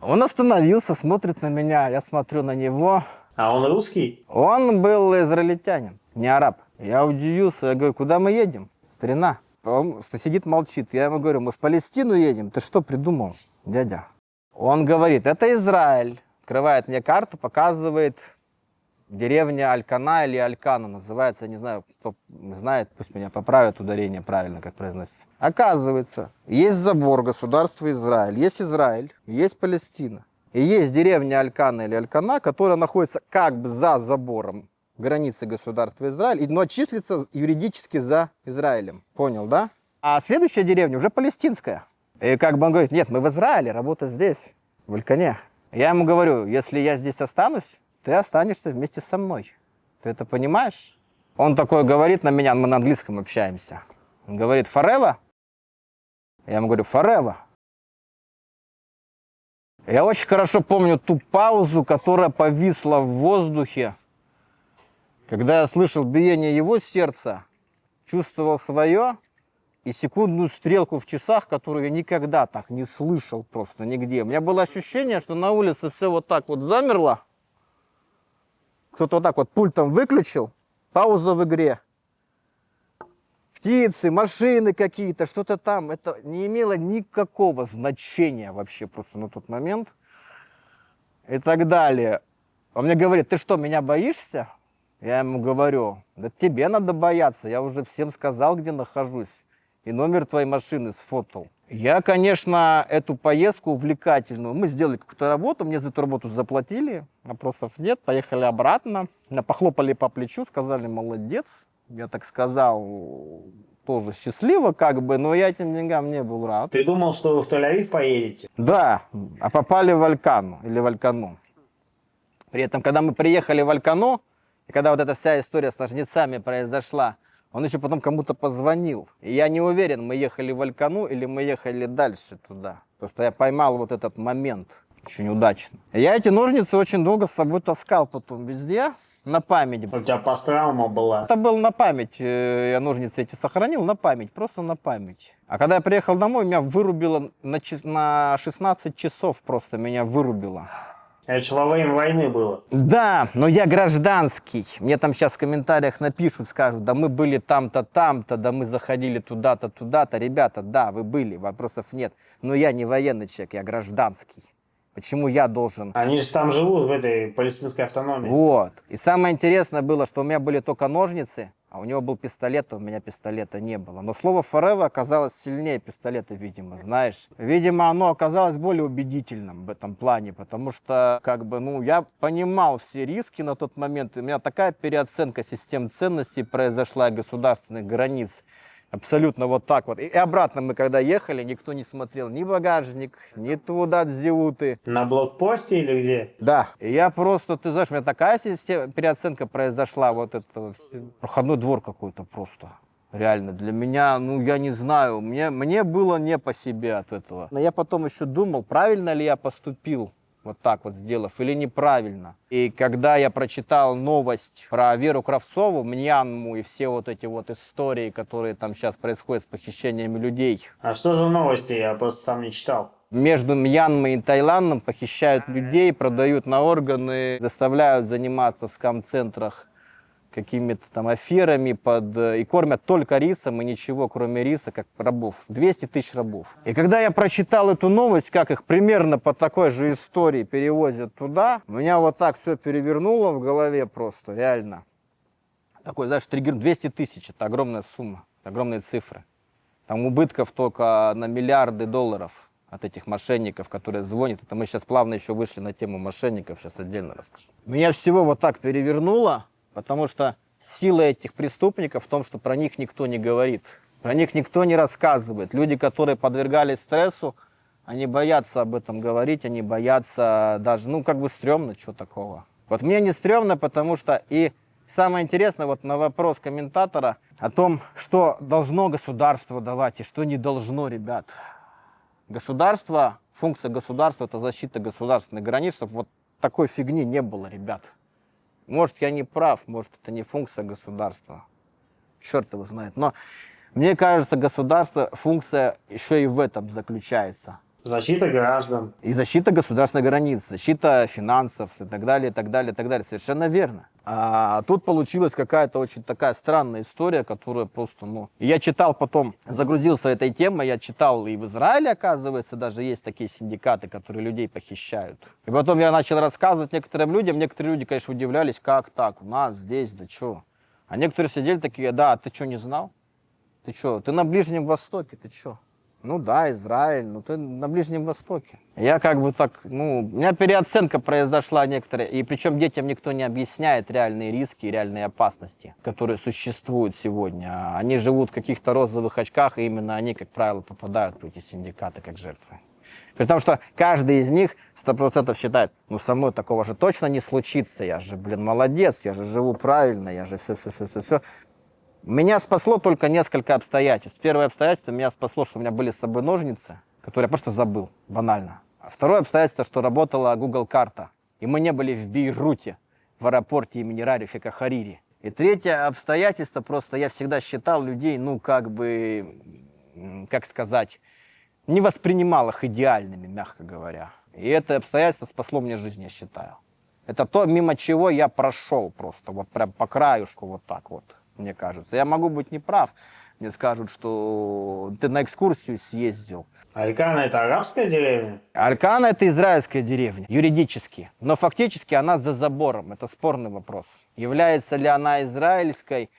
Он остановился, смотрит на меня, я смотрю на него. А он русский? Он был израильтянин, не араб. Я удивился, я говорю, куда мы едем, старина? Он сидит, молчит. Я ему говорю, мы в Палестину едем? Ты что придумал, дядя? Он говорит, это Израиль. Открывает мне карту, показывает деревня Алькана или Алькана называется. Я не знаю, кто знает, пусть меня поправят ударение правильно, как произносится. Оказывается, есть забор государства Израиль, есть Палестина. И есть деревня Алькана или Алькана, которая находится как бы за забором границы государства Израиль, но числится юридически за Израилем. Понял, да? А следующая деревня уже палестинская. И как бы он говорит, нет, мы в Израиле, работа здесь, в Алькане. Я ему говорю, если я здесь останусь, ты останешься вместе со мной. Ты это понимаешь? Он такой говорит на меня, мы на английском общаемся. Он говорит, forever? Я ему говорю, forever. Я очень хорошо помню ту паузу, которая повисла в воздухе, когда я слышал биение его сердца, чувствовал свое и секундную стрелку в часах, которую я никогда так не слышал просто нигде. У меня было ощущение, что на улице все вот так вот замерло. Кто-то вот так вот пультом выключил, пауза в игре. Птицы, машины какие-то, что-то там. Это не имело никакого значения вообще просто на тот момент. И так далее. Он мне говорит, ты что, меня боишься? Я ему говорю, да тебе надо бояться, я уже всем сказал, где нахожусь. И номер твоей машины сфотал. Я, конечно, эту поездку увлекательную, мы сделали какую-то работу, мне за эту работу заплатили, вопросов нет, поехали обратно, меня похлопали по плечу, сказали, молодец. Я так сказал, тоже счастливо, как бы, но я этим деньгам не был рад. Ты думал, что вы в Тель-Авив поедете? Да, а попали в Алькану или в Алькану. При этом, когда мы приехали в Алькану, и когда вот эта вся история с ножницами произошла, он еще потом кому-то позвонил. И я не уверен, мы ехали в Алькану или мы ехали дальше туда. Просто я поймал вот этот момент очень удачно. И я эти ножницы очень долго с собой таскал потом везде. На память. У тебя посттравма была. Это был на память. Я ножницы эти сохранил на память, просто на память. А когда я приехал домой, меня вырубило на 16 часов просто меня вырубило. Это же во время войны было. Да, но я гражданский. Мне там сейчас в комментариях напишут, скажут, да мы были там-то, там-то, да мы заходили туда-то, туда-то. Ребята, да, вы были, вопросов нет. Но я не военный человек, я гражданский. Почему я должен... Они же там живут, в этой палестинской автономии. Вот. И самое интересное было, что у меня были только ножницы, а у него был пистолет, а у меня пистолета не было. Но слово forever оказалось сильнее пистолета, видимо, знаешь. Видимо, оно оказалось более убедительным в этом плане, потому что, как бы, ну, я понимал все риски на тот момент. И у меня такая переоценка систем ценностей произошла и государственных границ. Абсолютно вот так вот. И обратно мы, когда ехали, никто не смотрел ни багажник, ни туда дзиуты. На блокпосте или где? Да. И я просто, ты знаешь, у меня такая переоценка произошла, вот это проходной двор какой-то просто. Реально, для меня, ну, я не знаю, мне было не по себе от этого. Но я потом еще думал, правильно ли я поступил, вот так вот сделав, или неправильно. И когда я прочитал новость про Веру Кравцову, Мьянму и все вот эти вот истории, которые там сейчас происходят с похищениями людей. А что за новости? Я просто сам не читал. Между Мьянмой и Таиландом похищают людей, продают на органы, заставляют заниматься в скам-центрах какими-то там аферами и кормят только рисом и ничего, кроме риса, как рабов. 200 тысяч рабов. И когда я прочитал эту новость, как их примерно по такой же истории перевозят туда, меня вот так все перевернуло в голове просто, реально. Такой, знаешь, триггер 200 тысяч, это огромная сумма, огромные цифры. Там убытков только на миллиарды долларов от этих мошенников, которые звонят. Это мы сейчас плавно еще вышли на тему мошенников, сейчас отдельно расскажу. Меня всего вот так перевернуло. Потому что сила этих преступников в том, что про них никто не говорит, про них никто не рассказывает. Люди, которые подвергались стрессу, они боятся об этом говорить, они боятся даже, ну, как бы стрёмно, что такого. Вот мне не стрёмно, потому что и самое интересное, вот на вопрос комментатора о том, что должно государство давать и что не должно, ребят. Государство, функция государства – это защита государственных границ, чтобы вот такой фигни не было, ребят. Может, я не прав, может, это не функция государства. Черт его знает. Но мне кажется, государство, функция еще и в этом заключается. Защита граждан. И защита государственных границ, защита финансов и так далее, и так далее, и так далее. Совершенно верно. А тут получилась какая-то очень такая странная история, которая просто, ну... И я читал потом, загрузился этой темой, я читал и в Израиле, оказывается, даже есть такие синдикаты, которые людей похищают. И потом я начал рассказывать некоторые люди, конечно, удивлялись, как так, у нас здесь, да что? А некоторые сидели такие, да, а ты что, не знал? Ты что, ты на Ближнем Востоке, ты что? Ну да, Израиль, но ты на Ближнем Востоке. Я как бы так, ну, у меня переоценка произошла некоторая, и причем детям никто не объясняет реальные риски и реальные опасности, которые существуют сегодня. Они живут в каких-то розовых очках, и именно они, как правило, попадают в эти синдикаты как жертвы. При том, что каждый из них 100% считает, ну, со мной такого же точно не случится, я же, блин, молодец, я же живу правильно, я же все. Меня спасло только несколько обстоятельств. Первое обстоятельство меня спасло, что у меня были с собой ножницы, которые я просто забыл, банально. А второе обстоятельство, что работала Google карта, и мы не были в Бейруте, в аэропорте имени Рарифика Харири. И третье обстоятельство, просто я всегда считал людей, ну, как бы, как сказать, не воспринимал их идеальными, мягко говоря. И это обстоятельство спасло мне жизнь, я считаю. Это то, мимо чего я прошел просто, вот прям по краюшку, вот так вот. Мне кажется. Я могу быть неправ. Мне скажут, что ты на экскурсию съездил. Алькана — это арабская деревня? Алькана — это израильская деревня, юридически. Но фактически она за забором. Это спорный вопрос. Является ли она израильской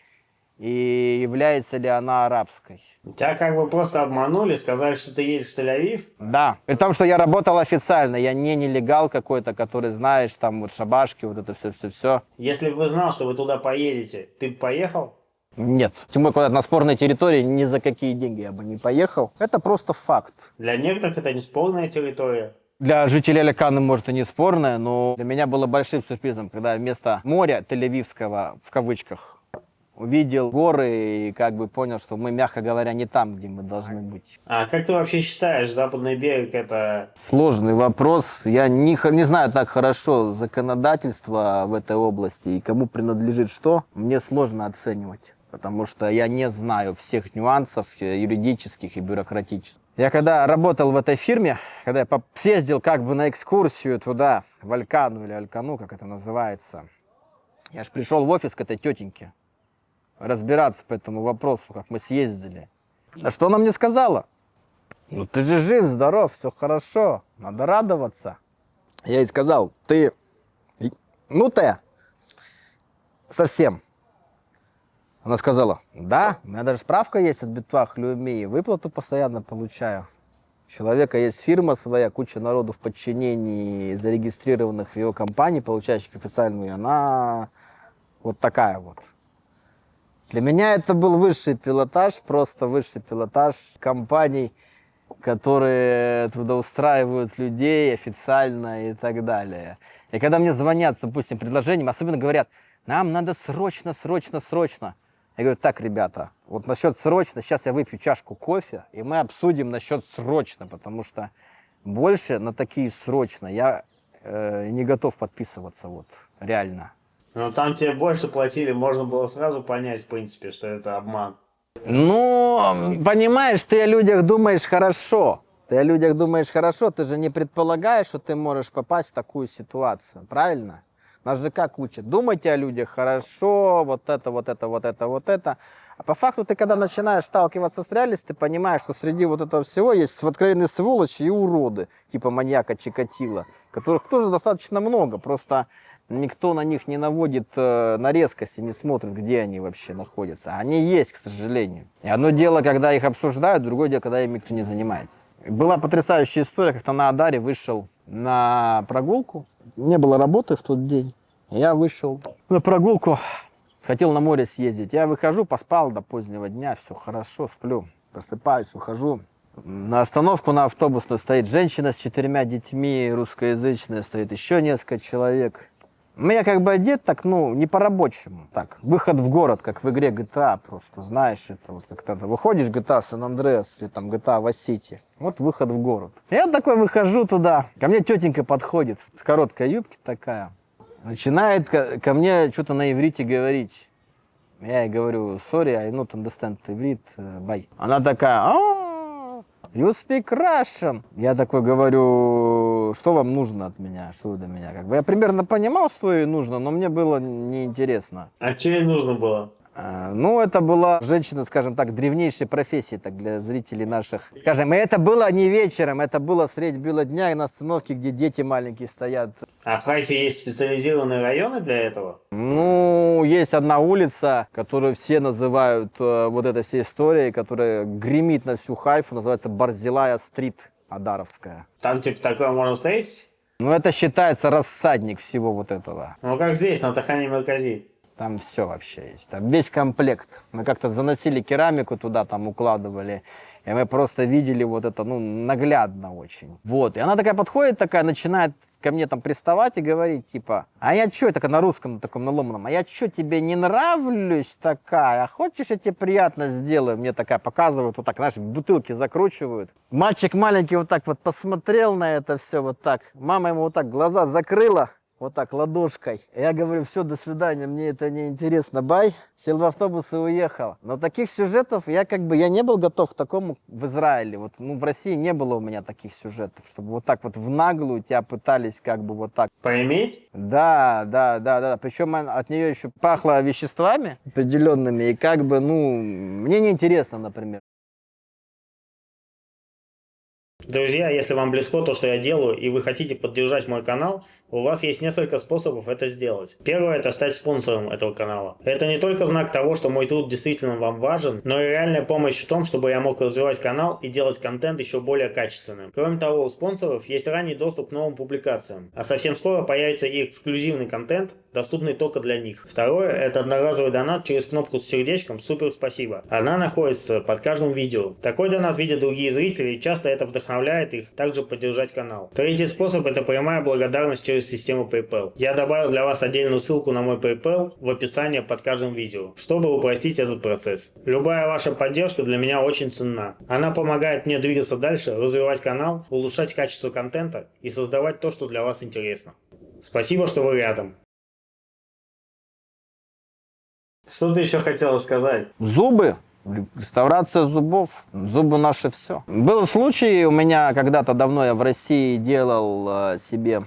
и является ли она арабской? Тебя как бы просто обманули, сказали, что ты едешь в Тель-Авив? Да. При том, что я работал официально. Я не нелегал какой-то, который, знаешь, там вот шабашки, вот это все. Если бы вы знал, что вы туда поедете, ты бы поехал? Нет. Тем более, куда-то на спорной территории ни за какие деньги я бы не поехал. Это просто факт. Для некоторых это не спорная территория. Для жителей Аликаны, может, и не спорное, но для меня было большим сюрпризом, когда вместо моря Тель-Авивского, в кавычках, увидел горы и как бы понял, что мы, мягко говоря, не там, где мы должны быть. А как ты вообще считаешь, Западный берег это... Сложный вопрос. Я не знаю так хорошо законодательство в этой области и кому принадлежит что, мне сложно оценивать. Потому что я не знаю всех нюансов юридических и бюрократических. Я когда работал в этой фирме, когда я съездил как бы на экскурсию туда, в Алькану или Алькану, как это называется, я же пришел в офис к этой тетеньке разбираться по этому вопросу, как мы съездили. А что она мне сказала? Ну ты же жив, здоров, все хорошо, надо радоваться. Я ей сказал, ты, ну ты, совсем. Она сказала, да, у меня даже справка есть от Битвах Люмии, выплату постоянно получаю. У человека есть фирма своя, куча народу в подчинении, зарегистрированных в его компании, получающих официальную, она вот такая вот. Для меня это был высший пилотаж, просто высший пилотаж компаний, которые трудоустраивают людей официально и так далее. И когда мне звонят, допустим, предложением, особенно говорят, нам надо срочно, срочно, срочно. Я говорю, так, ребята, вот насчет срочно, сейчас я выпью чашку кофе, и мы обсудим насчет срочно, потому что больше на такие срочно я не готов подписываться, вот, реально. Ну там тебе больше платили, можно было сразу понять, в принципе, что это обман. Ну, понимаешь, ты о людях думаешь хорошо. Ты о людях думаешь хорошо, ты же не предполагаешь, что ты можешь попасть в такую ситуацию, правильно? Нас же как учат? Думайте о людях хорошо, вот это, вот это, вот это, вот это. А по факту ты, когда начинаешь сталкиваться с реальностью, ты понимаешь, что среди вот этого всего есть откровенные сволочи и уроды, типа маньяка Чикатило, которых тоже достаточно много, просто никто на них не наводит на резкость и не смотрит, где они вообще находятся. Они есть, к сожалению. И одно дело, когда их обсуждают, другое дело, когда им никто не занимается. Была потрясающая история, как-то на Адаре вышел на прогулку. Не было работы в тот день. Я вышел на прогулку, хотел на море съездить. Я выхожу, поспал до позднего дня, все хорошо, сплю. Просыпаюсь, выхожу. На остановку на автобусную стоит женщина с 4 детьми, русскоязычная, стоит еще несколько человек. Я как бы одет так, ну, не по-рабочему. Так, выход в город, как в игре GTA, просто, знаешь, это вот как-то выходишь GTA Сан-Андреас или там GTA Vice City. Вот выход в город. Я такой выхожу туда, ко мне тетенька подходит, в короткой юбке такая. Начинает ко мне что-то на иврите говорить. Я ей говорю, sorry, I not understand иврит, bye. Она такая, you speak Russian. Я такой говорю, что вам нужно от меня, что вы для меня? Как бы я примерно понимал, что ей нужно, но мне было неинтересно. А что ей нужно было? Ну, это была женщина, скажем так, древнейшей профессии, так для зрителей наших. Скажем, и это было не вечером, это было средь бела дня на остановке, где дети маленькие стоят. А в Хайфе есть специализированные районы для этого? Ну, есть одна улица, которую все называют вот этой всей историей, которая гремит на всю Хайфу, называется Барзилая-стрит, Адаровская. Там типа такое можно встретить? Ну, это считается рассадник всего вот этого. Ну как здесь, на Тахане Меркази. Там все вообще есть, там весь комплект. Мы как-то заносили керамику туда, там укладывали, и мы просто видели вот это, ну, наглядно очень. Вот, и она такая подходит, такая, начинает ко мне там приставать и говорить, типа, а я чё, такая на русском, на таком наломанном, а я чё, тебе не нравлюсь такая, а хочешь, я тебе приятно сделаю? Мне такая показывают, вот так, знаешь, бутылки закручивают. Мальчик маленький вот так вот посмотрел на это все вот так, мама ему вот так глаза закрыла, вот так, ладошкой. Я говорю, все, до свидания, мне это не интересно, бай. Сел в автобус и уехал. Но таких сюжетов я не был готов к такому в Израиле. Вот, ну, в России не было у меня таких сюжетов, чтобы вот так вот в наглую тебя пытались как бы вот так. Поиметь? Да. Причем от нее еще пахло веществами определенными. И как бы, ну, мне неинтересно, например. Друзья, если вам близко то, что я делаю, и вы хотите поддержать мой канал, у вас есть несколько способов это сделать. Первое – это стать спонсором этого канала. Это не только знак того, что мой труд действительно вам важен, но и реальная помощь в том, чтобы я мог развивать канал и делать контент еще более качественным. Кроме того, у спонсоров есть ранний доступ к новым публикациям, а совсем скоро появится и эксклюзивный контент, доступный только для них. Второе – это одноразовый донат через кнопку с сердечком «Супер спасибо». Она находится под каждым видео. Такой донат видят другие зрители, и часто это вдохновляет их также поддержать канал. Третий способ – это прямая благодарность через систему PayPal. Я добавил для вас отдельную ссылку на мой PayPal в описании под каждым видео, чтобы упростить этот процесс. Любая ваша поддержка для меня очень ценна. Она помогает мне двигаться дальше, развивать канал, улучшать качество контента и создавать то, что для вас интересно. Спасибо, что вы рядом. Что ты еще хотела сказать? Зубы. Реставрация зубов. Зубы наши все. Был случай у меня когда-то давно, я в России делал себе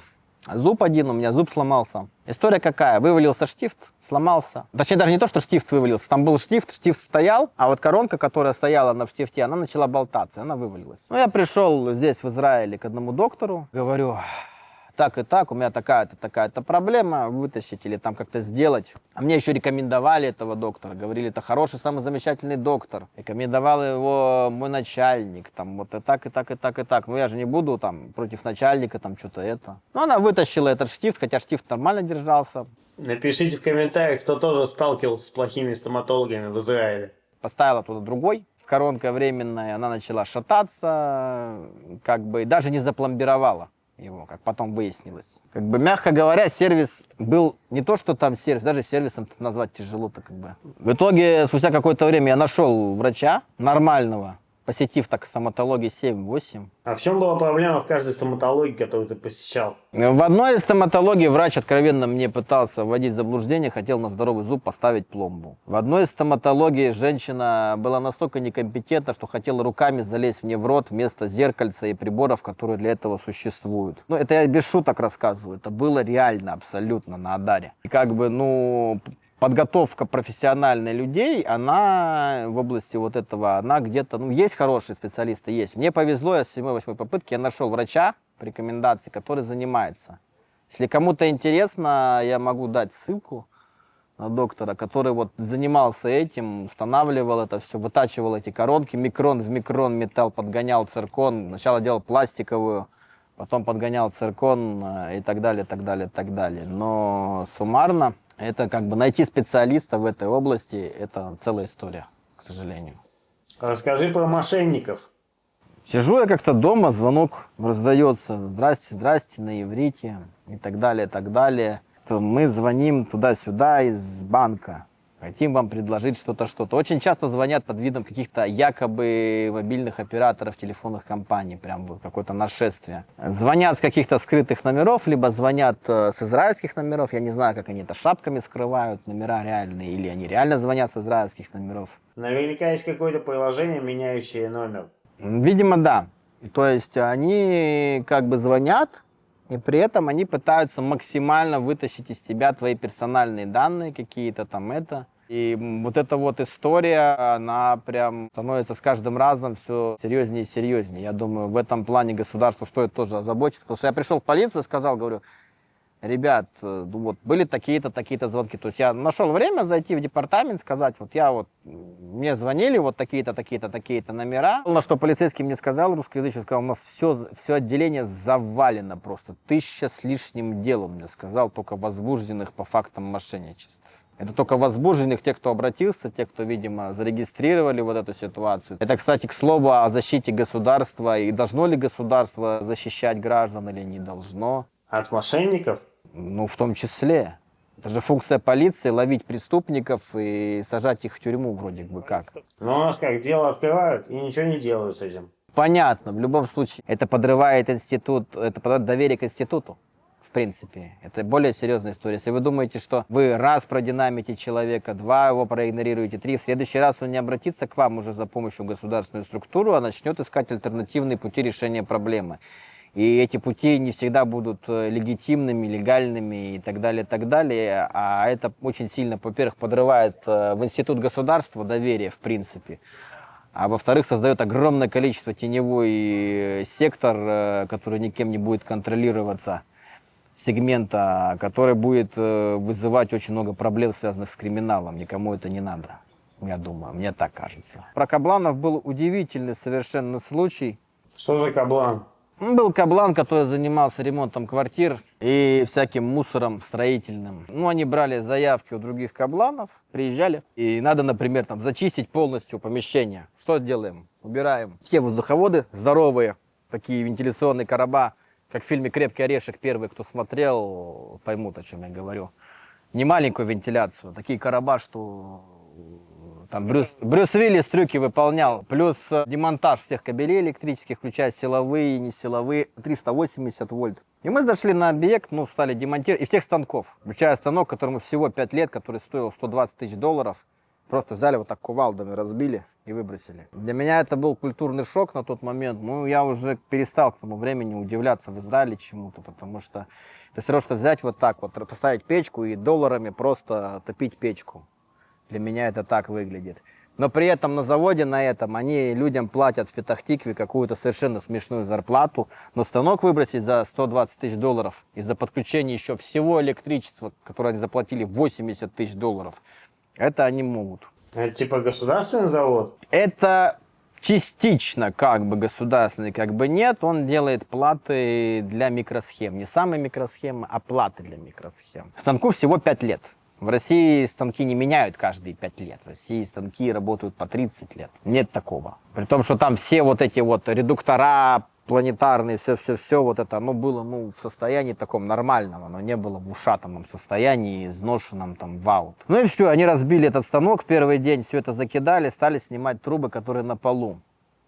зуб один, у меня зуб сломался. История какая? Вывалился штифт, сломался. Точнее, даже не то, что штифт вывалился. Там был штифт стоял, а вот коронка, которая стояла на штифте, она начала болтаться, она вывалилась. Ну, я пришел здесь, в Израиле, к одному доктору, говорю: так и так, у меня такая-то, такая-то проблема, вытащить или там как-то сделать. А мне еще рекомендовали этого доктора, говорили, это хороший, самый замечательный доктор. Рекомендовал его мой начальник, там вот и так, и так, и так, и так. Ну я же не буду там против начальника, там что-то это. Но она вытащила этот штифт, хотя штифт нормально держался. Напишите в комментариях, кто тоже сталкивался с плохими стоматологами в Израиле. Поставила туда другой, с коронкой временной, она начала шататься, как бы, и даже не запломбировала его, как потом выяснилось. Как бы, мягко говоря, сервис был не то, что там сервис, даже сервисом назвать тяжело-то как бы. В итоге, спустя какое-то время я нашел врача нормального, посетив так стоматологии 7-8. А в чем была проблема в каждой стоматологии, которую ты посещал? В одной из стоматологий врач откровенно мне пытался вводить в заблуждение, хотел на здоровый зуб поставить пломбу. В одной из стоматологий женщина была настолько некомпетентна, что хотела руками залезть мне в рот вместо зеркальца и приборов, которые для этого существуют. Ну, это я без шуток рассказываю, это было реально абсолютно на Адаре. И как бы, ну, подготовка профессиональной людей, она в области вот этого, она где-то, ну, есть хорошие специалисты, есть. Мне повезло, я с 7-8 попытки я нашел врача по рекомендации, который занимается. Если кому-то интересно, я могу дать ссылку на доктора, который вот занимался этим, устанавливал это все, вытачивал эти коронки, микрон в микрон металл, подгонял циркон, сначала делал пластиковую, потом подгонял циркон и так далее, так далее, так далее. Но суммарно это как бы найти специалиста в этой области, это целая история, к сожалению. Расскажи про мошенников. Сижу я как-то дома, звонок раздается: здрасте, здрасте, на иврите и так далее, так далее. Мы звоним туда-сюда из банка, хотим вам предложить что-то, что-то. Очень часто звонят под видом каких-то якобы мобильных операторов телефонных компаний, прям вот какое-то нашествие. Звонят с каких-то скрытых номеров, либо звонят с израильских номеров, я не знаю, как они это шапками скрывают, номера реальные, или они реально звонят с израильских номеров. Наверняка есть какое-то приложение, меняющее номер. Видимо, да. То есть они как бы звонят, и при этом они пытаются максимально вытащить из тебя твои персональные данные какие-то там это. И вот эта вот история, она прям становится с каждым разом все серьезнее и серьезнее. Я думаю, в этом плане государству стоит тоже озаботиться. Потому что я пришел в полицию и сказал, говорю: ребят, вот были такие-то, такие-то звонки. То есть я нашел время зайти в департамент, сказать, вот я вот, мне звонили вот такие-то, такие-то, такие-то номера. На что полицейский мне сказал, русскоязычный, сказал: у нас все отделение завалено просто, 1000 с лишним дел, он мне сказал, только возбужденных по фактам мошенничеств. Это только возбужденных, те, кто обратился, те, кто, видимо, зарегистрировали вот эту ситуацию. Это, кстати, к слову о защите государства. И должно ли государство защищать граждан или не должно? От мошенников? Ну, в том числе. Это же функция полиции — ловить преступников и сажать их в тюрьму вроде бы как. Но у нас как, дело открывают и ничего не делают с этим. Понятно, в любом случае. Это подрывает институт, это подрывает доверие к институту. В принципе, это более серьезная история. Если вы думаете, что вы раз продинамите человека, два его проигнорируете, три, в следующий раз он не обратится к вам уже за помощью в государственную структуру, а начнет искать альтернативные пути решения проблемы. И эти пути не всегда будут легитимными, легальными и так далее, так далее. А это очень сильно, во-первых, подрывает в институт государства доверие, в принципе. А во-вторых, создает огромное количество теневой сектор, который никем не будет контролироваться, сегмента, который будет вызывать очень много проблем, связанных с криминалом. Никому это не надо, я думаю, мне так кажется. Про Кабланов был удивительный совершенно случай. Что за Каблан? Был Каблан, который занимался ремонтом квартир и всяким мусором строительным. Ну, они брали заявки у других Кабланов, приезжали, и надо, например, там, зачистить полностью помещение. Что делаем? Убираем все воздуховоды здоровые, такие вентиляционные короба, как в фильме «Крепкий орешек», первый, кто смотрел, поймут, о чем я говорю. Не маленькую вентиляцию, такие короба, что там Брюс Уиллис трюки выполнял. Плюс демонтаж всех кабелей электрических, включая силовые и несиловые, 380 вольт. И мы зашли на объект, ну, стали демонтировать, и всех станков, включая станок, которому всего 5 лет, который стоил 120 тысяч долларов. Просто взяли вот так кувалдами, разбили и выбросили. Для меня это был культурный шок на тот момент. Ну, я уже перестал к тому времени удивляться в Израиле чему-то, потому что это все равно, что взять вот так вот, поставить печку и долларами просто топить печку. Для меня это так выглядит. Но при этом на заводе на этом они людям платят в Петах-Тикве какую-то совершенно смешную зарплату. Но станок выбросить за 120 тысяч долларов из-за подключения еще всего электричества, которое они заплатили 80 тысяч долларов, это они могут. Это типа государственный завод? Это частично как бы государственный, как бы нет. Он делает платы для микросхем. Не самые микросхемы, а платы для микросхем. Станку всего 5 лет. В России станки не меняют каждые 5 лет. В России станки работают по 30 лет. Нет такого. При том, что там все вот эти вот редуктора планетарные, все вот это, оно было, ну, в состоянии таком нормальном. Оно не было в ушатанном состоянии, изношенном там в аут. Ну и все, они разбили этот станок. Первый день все это закидали, стали снимать трубы, которые на полу.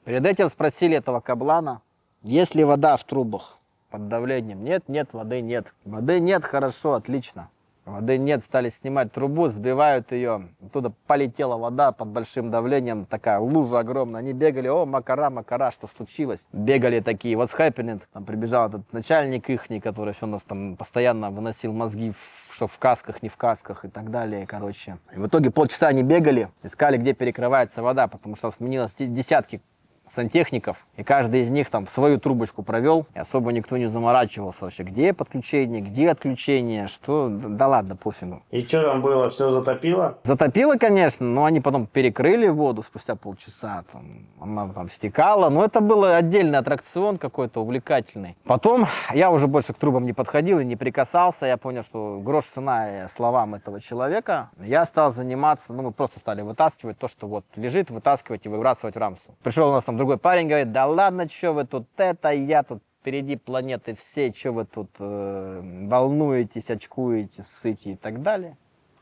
Перед этим спросили этого Каблана, есть ли вода в трубах под давлением. Нет, воды нет. Воды нет, хорошо, отлично. Воды нет, стали снимать трубу, сбивают ее. Оттуда полетела вода под большим давлением, такая лужа огромная. Они бегали, о, макара, что случилось? Бегали такие, what's happening? Там прибежал этот начальник ихний, который все нас там постоянно выносил мозги, что в касках, не в касках и так далее, короче. И в итоге полчаса они бегали, искали, где перекрывается вода, потому что сменилось десятки сантехников, и каждый из них там свою трубочку провел, и особо никто не заморачивался вообще, где подключение, где отключение, что, да ладно, пофигу. И что там было, все затопило? Затопило, конечно, но они потом перекрыли воду спустя полчаса, там, она там стекала, но это был отдельный аттракцион какой-то увлекательный. Потом я уже больше к трубам не подходил и не прикасался, я понял, что грош цена словам этого человека, я стал заниматься, ну мы просто стали вытаскивать то, что вот лежит, вытаскивать и выбрасывать в рамсу. Пришел у нас там другой парень, говорит, да ладно, что вы тут это, я тут впереди планеты все, что вы тут волнуетесь, очкуете, ссыте и так далее.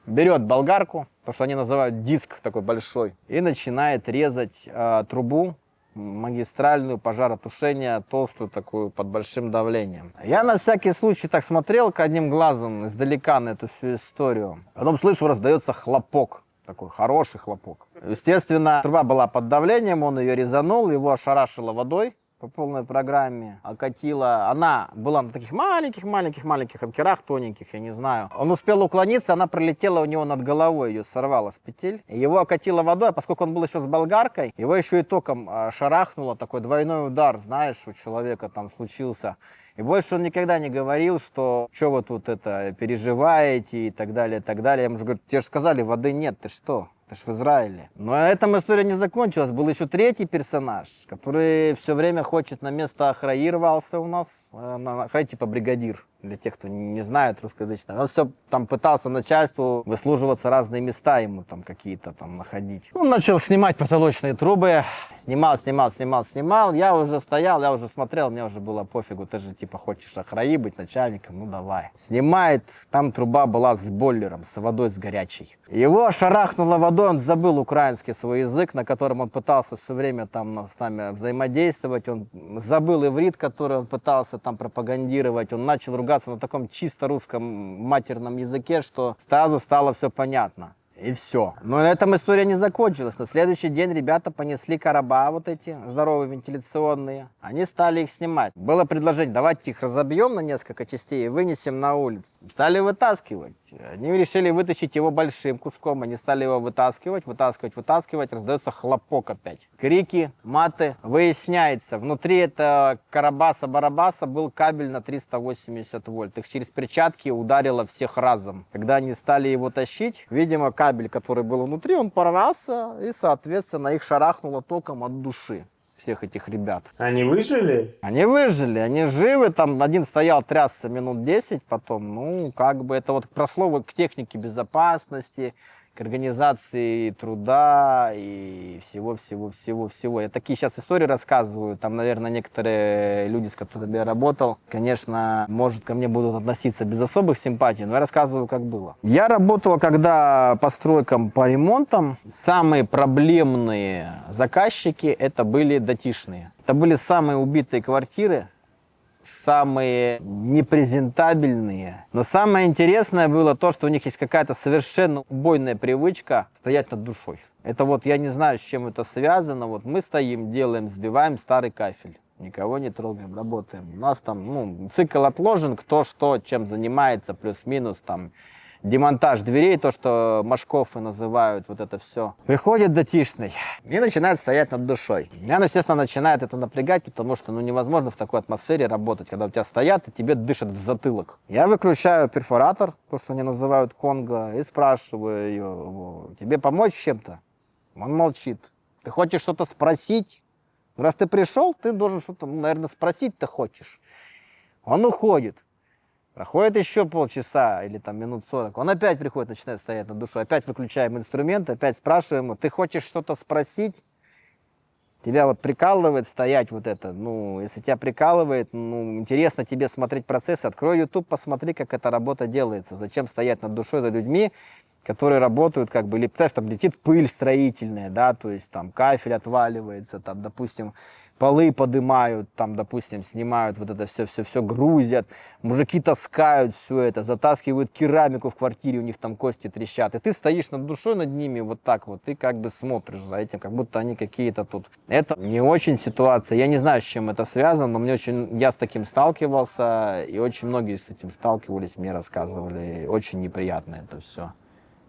Берет болгарку, то, что они называют диск такой большой, и начинает резать трубу магистральную пожаротушения, толстую такую, под большим давлением. Я на всякий случай так смотрел одним глазом издалека на эту всю историю. Потом слышу, раздается хлопок. Такой хороший хлопок. Естественно, труба была под давлением, он ее резанул, его ошарашило водой по полной программе, окатила. Она была на таких маленьких анкерах, тоненьких, я не знаю. Он успел уклониться, она пролетела у него над головой, ее сорвала с петель. Его окатило водой, а поскольку он был еще с болгаркой, его еще и током шарахнуло, такой двойной удар, знаешь, у человека там случился. И больше он никогда не говорил, что вы тут это переживаете и так далее, и так далее. Я ему же говорю, тебе же сказали, воды нет, ты что? Ты ж в Израиле. Но на этом история не закончилась. Был еще третий персонаж, который все время хочет на место Ахраи рвался у нас. Ахраи типа бригадир, для тех, кто не знает русскоязычного. Он все там пытался начальству выслуживаться, разные места ему там какие-то там находить. Он начал снимать потолочные трубы. Снимал. Я уже стоял, я уже смотрел, мне уже было пофигу. Ты же типа хочешь Ахраи быть начальником, ну давай. Снимает, там труба была с бойлером, с водой, с горячей. Его шарахнуло водой. Он забыл украинский свой язык, на котором он пытался все время там с нами взаимодействовать. Он забыл иврит, который он пытался там пропагандировать. Он начал ругаться на таком чисто русском матерном языке, что сразу стало все понятно. И все. Но на этом история не закончилась. На следующий день ребята понесли короба вот эти, здоровые вентиляционные. Они стали их снимать. Было предложение, давайте их разобьем на несколько частей и вынесем на улицу. Стали вытаскивать. Они решили вытащить его большим куском. Они стали его вытаскивать. Раздается хлопок опять. Крики, маты. Выясняется, внутри этого карабаса-барабаса был кабель на 380 вольт. Их через перчатки ударило всех разом. Когда они стали его тащить, видимо, кабель, который был внутри, он порвался, и, соответственно, их шарахнуло током от души. Всех этих ребят. Они выжили? Они выжили, они живы, там один стоял, трясся минут 10, потом, ну, как бы это вот про слово к технике безопасности, к организации труда и всего. Я такие сейчас истории рассказываю, там, наверное, некоторые люди, с которыми я работал, конечно, может, ко мне будут относиться без особых симпатий, но я рассказываю, как было. Я работал, когда по стройкам, по ремонтам, самые проблемные заказчики это были датишные. Это были самые убитые квартиры, самые непрезентабельные. Но самое интересное было то, что у них есть какая-то совершенно убойная привычка стоять над душой. Это вот, я не знаю, с чем это связано. Вот мы стоим, делаем, сбиваем старый кафель. Никого не трогаем, работаем. У нас там, ну, цикл отложен, кто что, чем занимается, плюс-минус там. Демонтаж дверей, то, что Машковы называют, вот это все. Приходит датишный и начинает стоять над душой. Меня, естественно, начинает это напрягать, потому что ну, невозможно в такой атмосфере работать, когда у тебя стоят и тебе дышат в затылок. Я выключаю перфоратор, то, что они называют конго, и спрашиваю его, тебе помочь чем-то? Он молчит. Ты хочешь что-то спросить? Раз ты пришел, ты должен что-то, наверное, спросить-то хочешь. Он уходит. Проходит еще полчаса или там минут 40, он опять приходит, начинает стоять над душой, опять выключаем инструмент, опять спрашиваем его, ты хочешь что-то спросить? Тебя вот прикалывает стоять вот это, ну, если тебя прикалывает, ну, интересно тебе смотреть процесс, открой YouTube, посмотри, как эта работа делается, зачем стоять над душой за людьми, которые работают как бы, или там летит пыль строительная, да, то есть там кафель отваливается, там, допустим, полы поднимают, там, допустим, снимают вот это все грузят, мужики таскают все это, затаскивают керамику в квартире, у них там кости трещат, и ты стоишь над душой над ними вот так вот, и как бы смотришь за этим, как будто они какие-то тут. Это не очень ситуация, я не знаю, с чем это связано, но я с таким сталкивался, и очень многие с этим сталкивались, мне рассказывали, очень неприятно это все.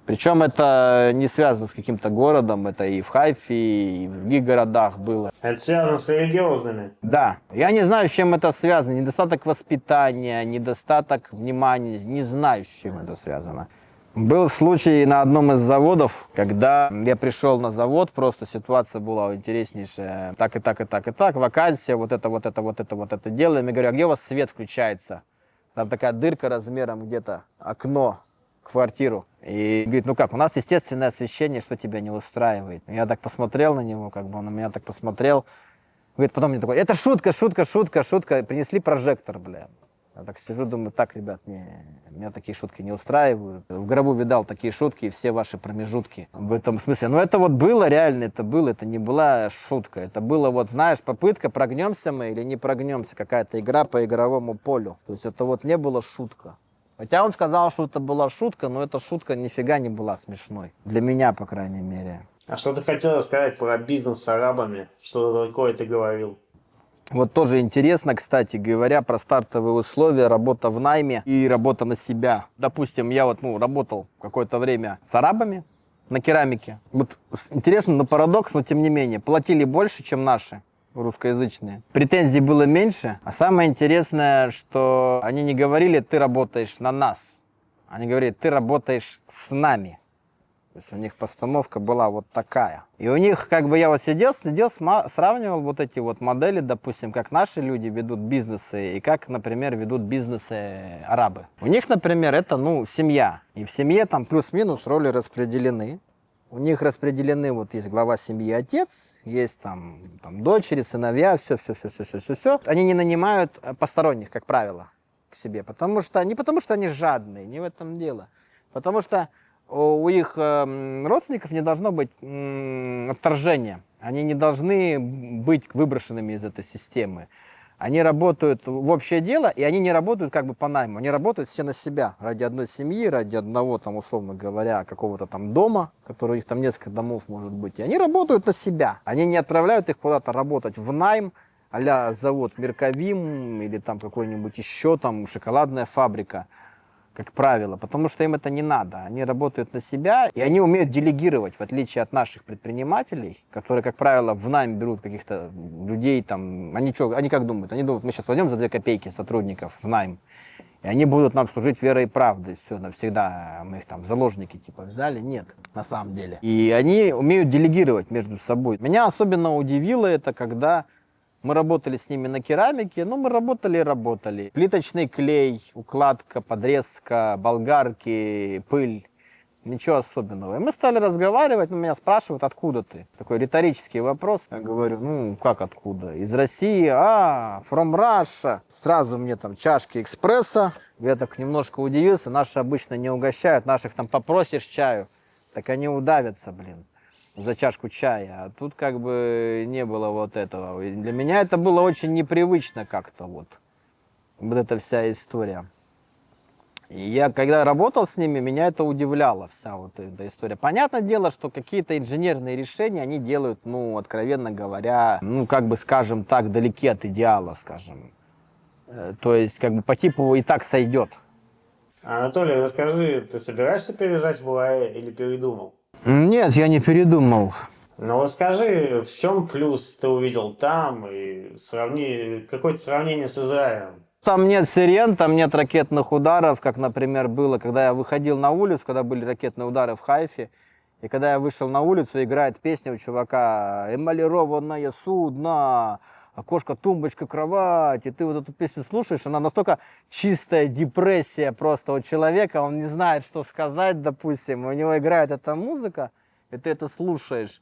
Причем это не связано с каким-то городом, это и в Хайфе, и в других городах было. Это связано с религиозными? Да. Я не знаю, с чем это связано. Недостаток воспитания, недостаток внимания. Не знаю, с чем это связано. Был случай на одном из заводов, когда я пришел на завод, просто ситуация была интереснейшая. Так и так, вакансия, вот это делаем. Я говорю, а где у вас свет включается? Там такая дырка размером где-то, окно. Квартиру. И говорит, ну как, у нас естественное освещение, что тебя не устраивает. Я так посмотрел на него, как бы он на меня так посмотрел. Говорит, потом мне такой, это шутка. Принесли прожектор, бля. Я так сижу, думаю, так, ребят, меня такие шутки не устраивают. В гробу видал такие шутки и все ваши промежутки. В этом смысле. Но это вот было реально, это не была шутка. Это было вот, знаешь, попытка, прогнемся мы или не прогнемся. Какая-то игра по игровому полю. То есть это вот не была шутка. Хотя он сказал, что это была шутка, но эта шутка нифига не была смешной. Для меня, по крайней мере. А что ты хотел сказать про бизнес с арабами? Что такое ты говорил? Вот тоже интересно, кстати говоря, про стартовые условия, работа в найме и работа на себя. Допустим, я вот работал какое-то время с арабами на керамике. Вот интересно, но парадокс, но тем не менее, платили больше, чем наши. Русскоязычные. Претензий было меньше. А самое интересное, что они не говорили, ты работаешь на нас. Они говорили, ты работаешь с нами. То есть у них постановка была вот такая. И у них, как бы я вот сидел, сравнивал вот эти вот модели, допустим, как наши люди ведут бизнесы и как, например, ведут бизнесы арабы. У них, например, это, семья. И в семье там плюс-минус роли распределены. У них распределены, вот есть глава семьи, отец, есть там дочери, сыновья, все. Они не нанимают посторонних, как правило, к себе, не потому что они жадные, не в этом дело. Потому что у их родственников не должно быть отторжения. Они не должны быть выброшенными из этой системы. Они работают в общее дело, и они не работают как бы по найму, они работают все на себя, ради одной семьи, ради одного, там, условно говоря, какого-то там дома, который у них там несколько домов может быть. И они работают на себя. Они не отправляют их куда-то работать в найм, а-ля завод Мерковим или там какой-нибудь еще там шоколадная фабрика, как правило, потому что им это не надо. Они работают на себя, и они умеют делегировать, в отличие от наших предпринимателей, которые, как правило, в найм берут каких-то людей, там, они как думают? Они думают, мы сейчас возьмем за 2 копейки сотрудников в найм, и они будут нам служить верой и правдой, все, навсегда, мы их там в заложники типа взяли, нет, на самом деле. И они умеют делегировать между собой. Меня особенно удивило это, когда мы работали с ними на керамике, ну, мы работали и работали. Плиточный клей, укладка, подрезка, болгарки, пыль. Ничего особенного. И мы стали разговаривать, меня спрашивают, откуда ты? Такой риторический вопрос. Я говорю, ну, как откуда? Из России, from Russia. Сразу мне там чашки экспресса. Я так немножко удивился, наши обычно не угощают, наших там попросишь чаю, так они удавятся, блин, за чашку чая, а тут как бы не было вот этого. И для меня это было очень непривычно как-то вот эта вся история. И я когда работал с ними, меня это удивляло, вся вот эта история. Понятное дело, что какие-то инженерные решения они делают, ну, откровенно говоря, ну, как бы, скажем так, далеки от идеала, скажем. То есть, как бы, по типу и так сойдет. Анатолий, расскажи, ты собираешься переезжать в ОАЭ или передумал? Нет, я не передумал. Ну вот скажи, в чем плюс ты увидел там и сравни какое-то сравнение с Израилем? Там нет сирен, там нет ракетных ударов, как, например, было, когда я выходил на улицу, когда были ракетные удары в Хайфе, и когда я вышел на улицу, играет песня у чувака «Эмалированное судно», окошко, тумбочка, кровать, и ты вот эту песню слушаешь, она настолько чистая депрессия просто у человека, он не знает, что сказать, допустим, у него играет эта музыка, и ты это слушаешь.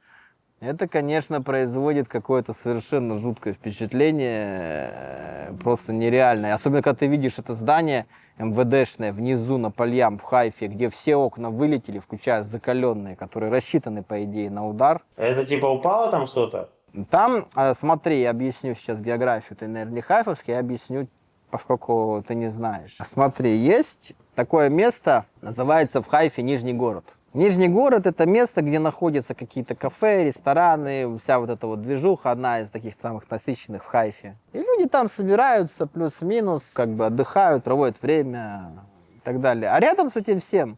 Это, конечно, производит какое-то совершенно жуткое впечатление, просто нереальное. Особенно, когда ты видишь это здание МВДшное внизу на Пальям в Хайфе, где все окна вылетели, включая закаленные, которые рассчитаны, по идее, на удар. Это типа упало там что-то? Там, смотри, я объясню сейчас географию, ты, наверное, не хайфовский, я объясню, поскольку ты не знаешь. Смотри, есть такое место, называется в Хайфе Нижний город. Нижний город – это место, где находятся какие-то кафе, рестораны, вся вот эта вот движуха, одна из таких самых насыщенных в Хайфе. И люди там собираются плюс-минус, как бы отдыхают, проводят время и так далее. А рядом с этим всем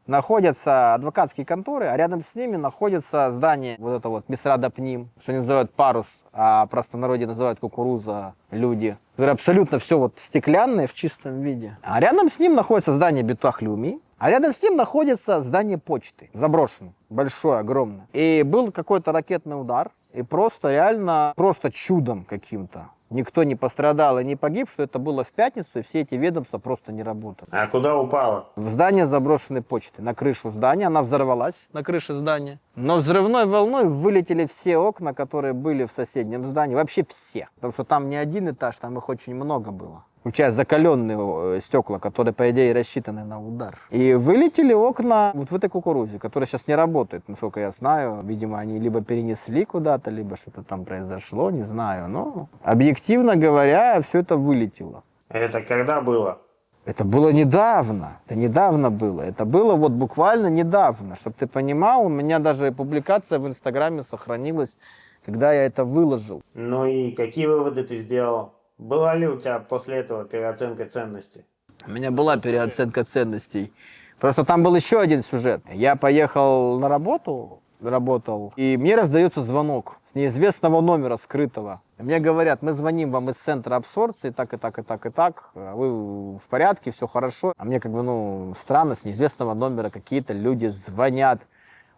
находятся адвокатские конторы, а рядом с ними находится здание, вот это вот Мисрат Апним, что они называют парус, а в простонародье называют кукуруза люди. Абсолютно все вот стеклянное в чистом виде. А рядом с ним находится здание Битах Леуми, а рядом с ним находится здание почты, заброшенное, большое, огромное. И был какой-то ракетный удар, и просто реально, просто чудом каким-то. Никто не пострадал и не погиб, что это было в пятницу, и все эти ведомства просто не работали. А куда упало? В здание заброшенной почты, на крышу здания, она взорвалась на крыше здания. Но взрывной волной вылетели все окна, которые были в соседнем здании, вообще все. Потому что там не один этаж, там их очень много было. Включая закаленные стекла, которые, по идее, рассчитаны на удар. И вылетели окна вот в этой кукурузе, которая сейчас не работает, насколько я знаю. Видимо, они либо перенесли куда-то, либо что-то там произошло, не знаю. Но, объективно говоря, все это вылетело. Это когда было? Это было недавно. Это недавно было. Это было вот буквально недавно. Чтобы ты понимал, у меня даже публикация в Инстаграме сохранилась, когда я это выложил. Ну и какие выводы ты сделал? Была ли у тебя после этого переоценка ценностей? У меня была переоценка ценностей. Просто там был еще один сюжет. Я поехал на работу, работал, и мне раздается звонок с неизвестного номера скрытого. Мне говорят, мы звоним вам из центра абсорбции, так и так, и так, и так. Вы в порядке, все хорошо. А мне как бы, ну, странно, с неизвестного номера какие-то люди звонят.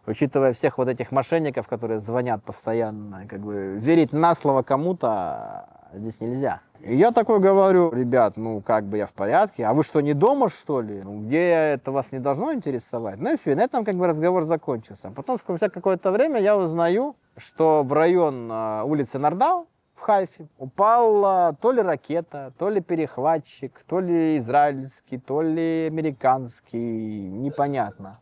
Учитывая всех вот этих мошенников, которые звонят постоянно, как бы верить на слово кому-то здесь нельзя. И я такой говорю, ребят, ну как бы я в порядке, а вы что, не дома, что ли? Ну, где я, это вас не должно интересовать? Ну и все, и на этом как бы разговор закончился. Потом, спустя какое-то время, я узнаю, что в район улицы Нардау в Хайфе упала то ли ракета, то ли перехватчик, то ли израильский, то ли американский, непонятно.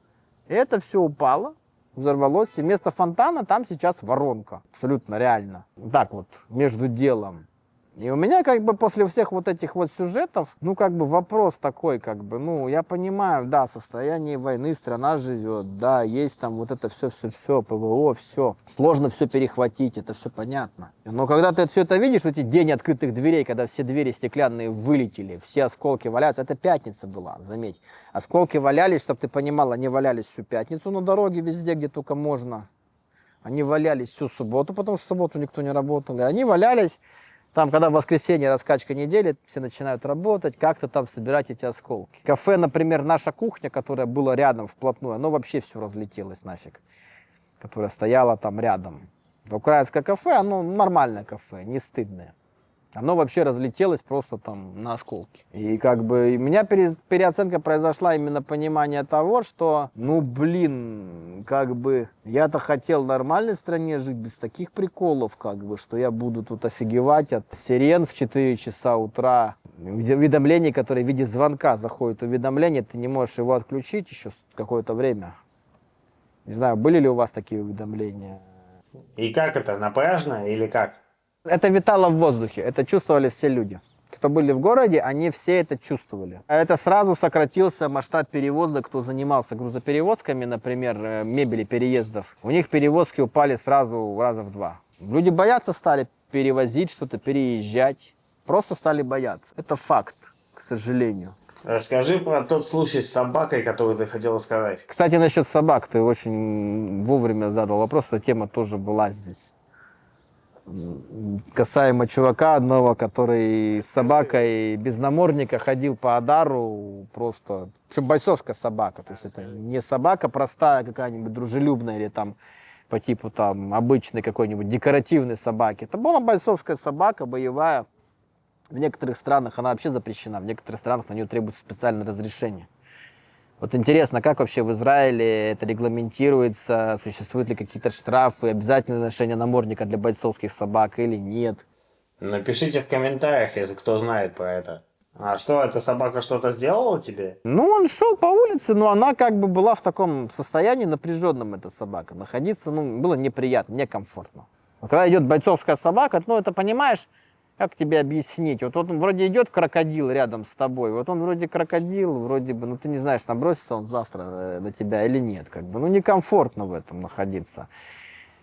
И это все упало, взорвалось, и вместо фонтана там сейчас воронка, абсолютно реально. Так вот, между делом. И у меня как бы после всех вот этих вот сюжетов, ну как бы вопрос такой, как бы, ну я понимаю, да, состояние войны, страна живет, да, есть там вот это все, ПВО, все. Сложно все перехватить, это все понятно. Но когда ты все это видишь, эти день открытых дверей, когда все двери стеклянные вылетели, все осколки валяются, это пятница была, заметь. Осколки валялись, чтобы ты понимал, они валялись всю пятницу на дороге везде, где только можно. Они валялись всю субботу, потому что в субботу никто не работал. И они валялись там, когда в воскресенье раскачка недели, все начинают работать, как-то там собирать эти осколки. Кафе, например, «Наша кухня», которая была рядом вплотную, оно вообще все разлетелось нафиг, которая стояла там рядом. Украинское кафе, оно нормальное кафе, не стыдное. Оно вообще разлетелось просто там на осколки. И как бы у меня переоценка произошла именно понимание того, что, ну блин, как бы я-то хотел в нормальной стране жить без таких приколов, как бы, что я буду тут офигевать от сирен в 4 часа утра, уведомлений, которые в виде звонка заходят, уведомления, ты не можешь его отключить еще какое-то время. Не знаю, были ли у вас такие уведомления? И как это, напряжно или как? Это витало в воздухе, это чувствовали все люди. Кто были в городе, они все это чувствовали. Это сразу сократился масштаб перевозок, кто занимался грузоперевозками, например, мебели, переездов. У них перевозки упали сразу раза в 2. Люди бояться стали перевозить что-то, переезжать. Просто стали бояться. Это факт, к сожалению. Расскажи про тот случай с собакой, который ты хотела сказать. Кстати, насчет собак, ты очень вовремя задал вопрос, эта тема тоже была здесь. Касаемо чувака одного, который с собакой без намордника ходил по Адару, просто, причем бойцовская собака, то есть это не собака простая какая-нибудь дружелюбная или там по типу там обычной какой-нибудь декоративной собаки, это была бойцовская собака, боевая. В некоторых странах она вообще запрещена, в некоторых странах на нее требуется специальное разрешение. Вот интересно, как вообще в Израиле это регламентируется, существуют ли какие-то штрафы, обязательное ношение намордника для бойцовских собак или нет? Напишите в комментариях, если кто знает про это. А что, эта собака что-то сделала тебе? Ну, он шел по улице, но она как бы была в таком состоянии напряженном, эта собака. Находиться, ну, было неприятно, некомфортно. Но когда идет бойцовская собака, ну, это понимаешь, как тебе объяснить? Вот он вроде идет крокодил рядом с тобой, вот он вроде крокодил, вроде бы, ну ты не знаешь, набросится он завтра на тебя или нет, как бы, ну некомфортно в этом находиться.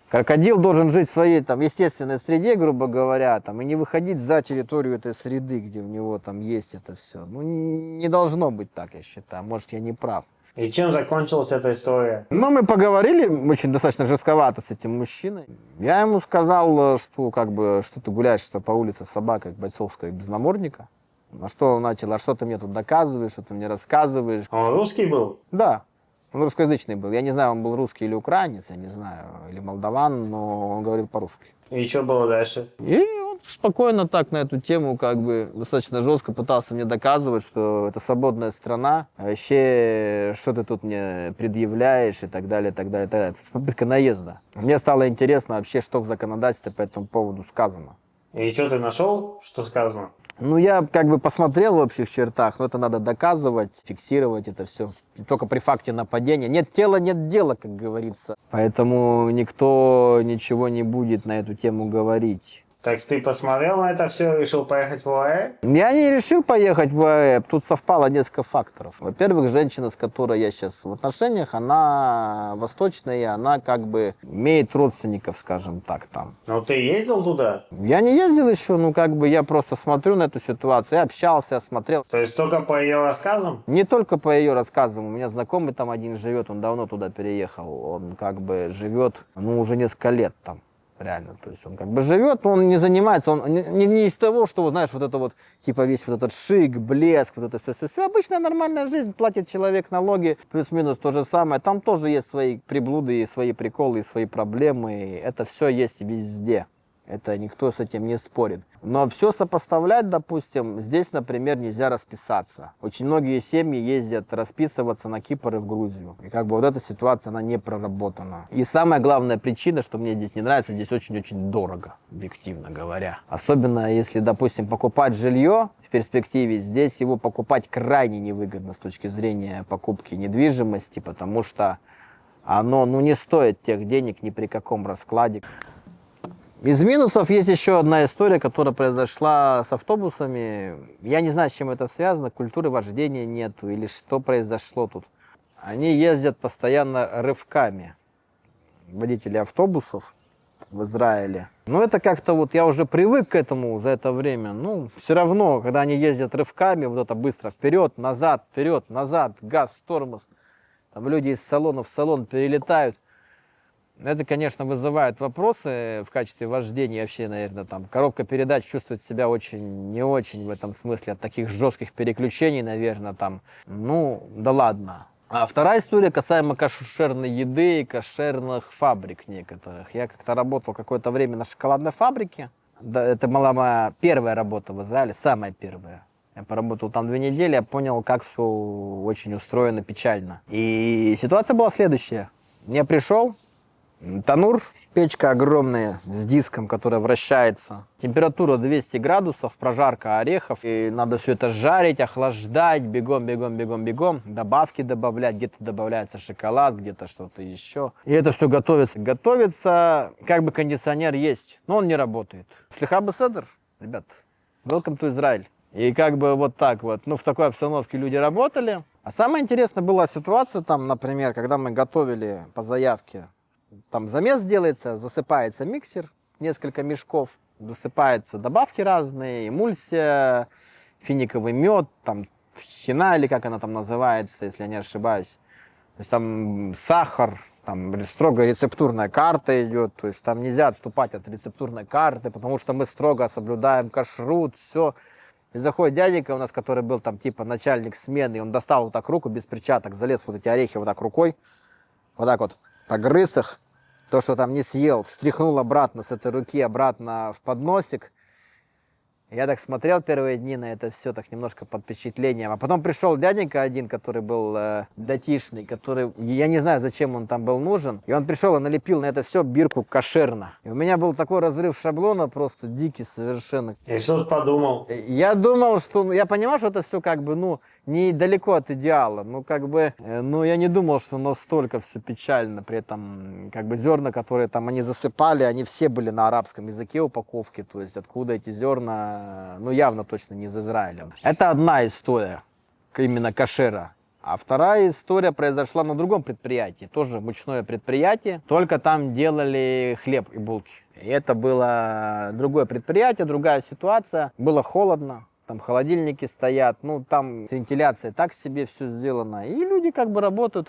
Крокодил должен жить в своей там естественной среде, грубо говоря, там, и не выходить за территорию этой среды, где у него там есть это все. Ну не должно быть так, я считаю, может я не прав. И чем закончилась эта история? Ну, мы поговорили очень достаточно жестковато с этим мужчиной. Я ему сказал, что как бы, что ты гуляешься по улице с собакой бойцовской без намордника. На что он начал, а что ты мне тут доказываешь, что ты мне рассказываешь. Он русский был? Да, он русскоязычный был. Я не знаю, он был русский или украинец, я не знаю, или молдаван, но он говорил по-русски. И что было дальше? И он спокойно так на эту тему, как бы достаточно жестко пытался мне доказывать, что это свободная страна, а вообще, что ты тут мне предъявляешь и так далее, и так далее, и так далее. Это попытка наезда. Мне стало интересно вообще, что в законодательстве по этому поводу сказано. И что ты нашел, что сказано? Ну, я как бы посмотрел в общих чертах, но это надо доказывать, фиксировать это все только при факте нападения. Нет тела, нет дела, как говорится. Поэтому никто ничего не будет на эту тему говорить. Так ты посмотрел на это все и решил поехать в ОАЭ? Я не решил поехать в ОАЭ, тут совпало несколько факторов. Во-первых, женщина, с которой я сейчас в отношениях, она восточная, она как бы имеет родственников, скажем так, там. Ну ты ездил туда? Я не ездил еще, ну как бы я просто смотрю на эту ситуацию, я общался, я смотрел. То есть только по ее рассказам? Не только по ее рассказам, у меня знакомый там один живет, он давно туда переехал, он как бы живет, ну уже несколько лет там. Реально, то есть он как бы живет, но он не занимается, он не из того, что, вот, знаешь, вот это вот, типа весь вот этот шик, блеск, вот это все, обычная нормальная жизнь, платит человек налоги, плюс-минус то же самое, там тоже есть свои приблуды, и свои приколы, и свои проблемы, и это все есть везде. Это никто с этим не спорит. Но все сопоставлять, допустим, здесь, например, нельзя расписаться. Очень многие семьи ездят расписываться на Кипр и в Грузию. И как бы вот эта ситуация, она не проработана. И самая главная причина, что мне здесь не нравится, здесь очень-очень дорого, объективно говоря. Особенно если, допустим, покупать жилье в перспективе, здесь его покупать крайне невыгодно с точки зрения покупки недвижимости, потому что оно, ну, не стоит тех денег ни при каком раскладе. Из минусов есть еще одна история, которая произошла с автобусами. Я не знаю, с чем это связано, культуры вождения нету или что произошло тут. Они ездят постоянно рывками, водители автобусов в Израиле. Но это как-то вот я уже привык к этому за это время. Ну, все равно, когда они ездят рывками, вот это быстро вперед, назад, газ, тормоз. Там люди из салона в салон перелетают. Это, конечно, вызывает вопросы в качестве вождения. Вообще, наверное, там коробка передач чувствует себя очень, не очень в этом смысле. От таких жестких переключений, наверное, там, ну, да ладно. А вторая история касаемо кошерной еды и кошерных фабрик некоторых. Я как-то работал какое-то время на шоколадной фабрике. Да, это была моя первая работа в Израиле, самая первая. Я поработал там 2 недели, я понял, как все очень устроено печально. И ситуация была следующая. Я пришел, танур, печка огромная с диском, которая вращается. Температура 200 градусов, прожарка орехов. И надо все это жарить, охлаждать, бегом. Добавки добавлять, где-то добавляется шоколад, где-то что-то еще. И это все готовится. Готовится, как бы кондиционер есть, но он не работает. Слиха беседер, ребят, welcome to Israel. И как бы вот так вот, ну в такой обстановке люди работали. А самое интересное была ситуация там, например, когда мы готовили по заявке. Там замес делается, засыпается миксер, несколько мешков, засыпаются добавки разные, эмульсия, финиковый мед, там хина или как она там называется, если я не ошибаюсь. То есть там сахар, там строго рецептурная карта идет, то есть там нельзя отступать от рецептурной карты, потому что мы строго соблюдаем кашрут, все. И заходит дяденька у нас, который был там типа начальник смены, и он достал вот так руку без перчаток, залез вот эти орехи вот так рукой, вот так вот. Погрыз их, то, что там не съел, стряхнул обратно с этой руки, обратно в подносик. Я так смотрел первые дни на это все, так немножко под впечатлением. А потом пришел дяденька один, который был датишный, который, я не знаю, зачем он там был нужен. И он пришел и налепил на это все бирку кошерно. И у меня был такой разрыв шаблона, просто дикий совершенно. И что ты подумал? Я думал, что, я понимал, что это все как бы, ну, недалеко от идеала. Ну, как бы, ну, я не думал, что настолько все печально. При этом, как бы, зерна, которые там они засыпали, они все были на арабском языке упаковки. То есть, откуда эти зерна, ну, явно точно не из Израиля. Это одна история, именно кошера. А вторая история произошла на другом предприятии. Тоже мучное предприятие, только там делали хлеб и булки. И это было другое предприятие, другая ситуация. Было холодно. Там холодильники стоят, ну там вентиляция так себе все сделано. И люди как бы работают,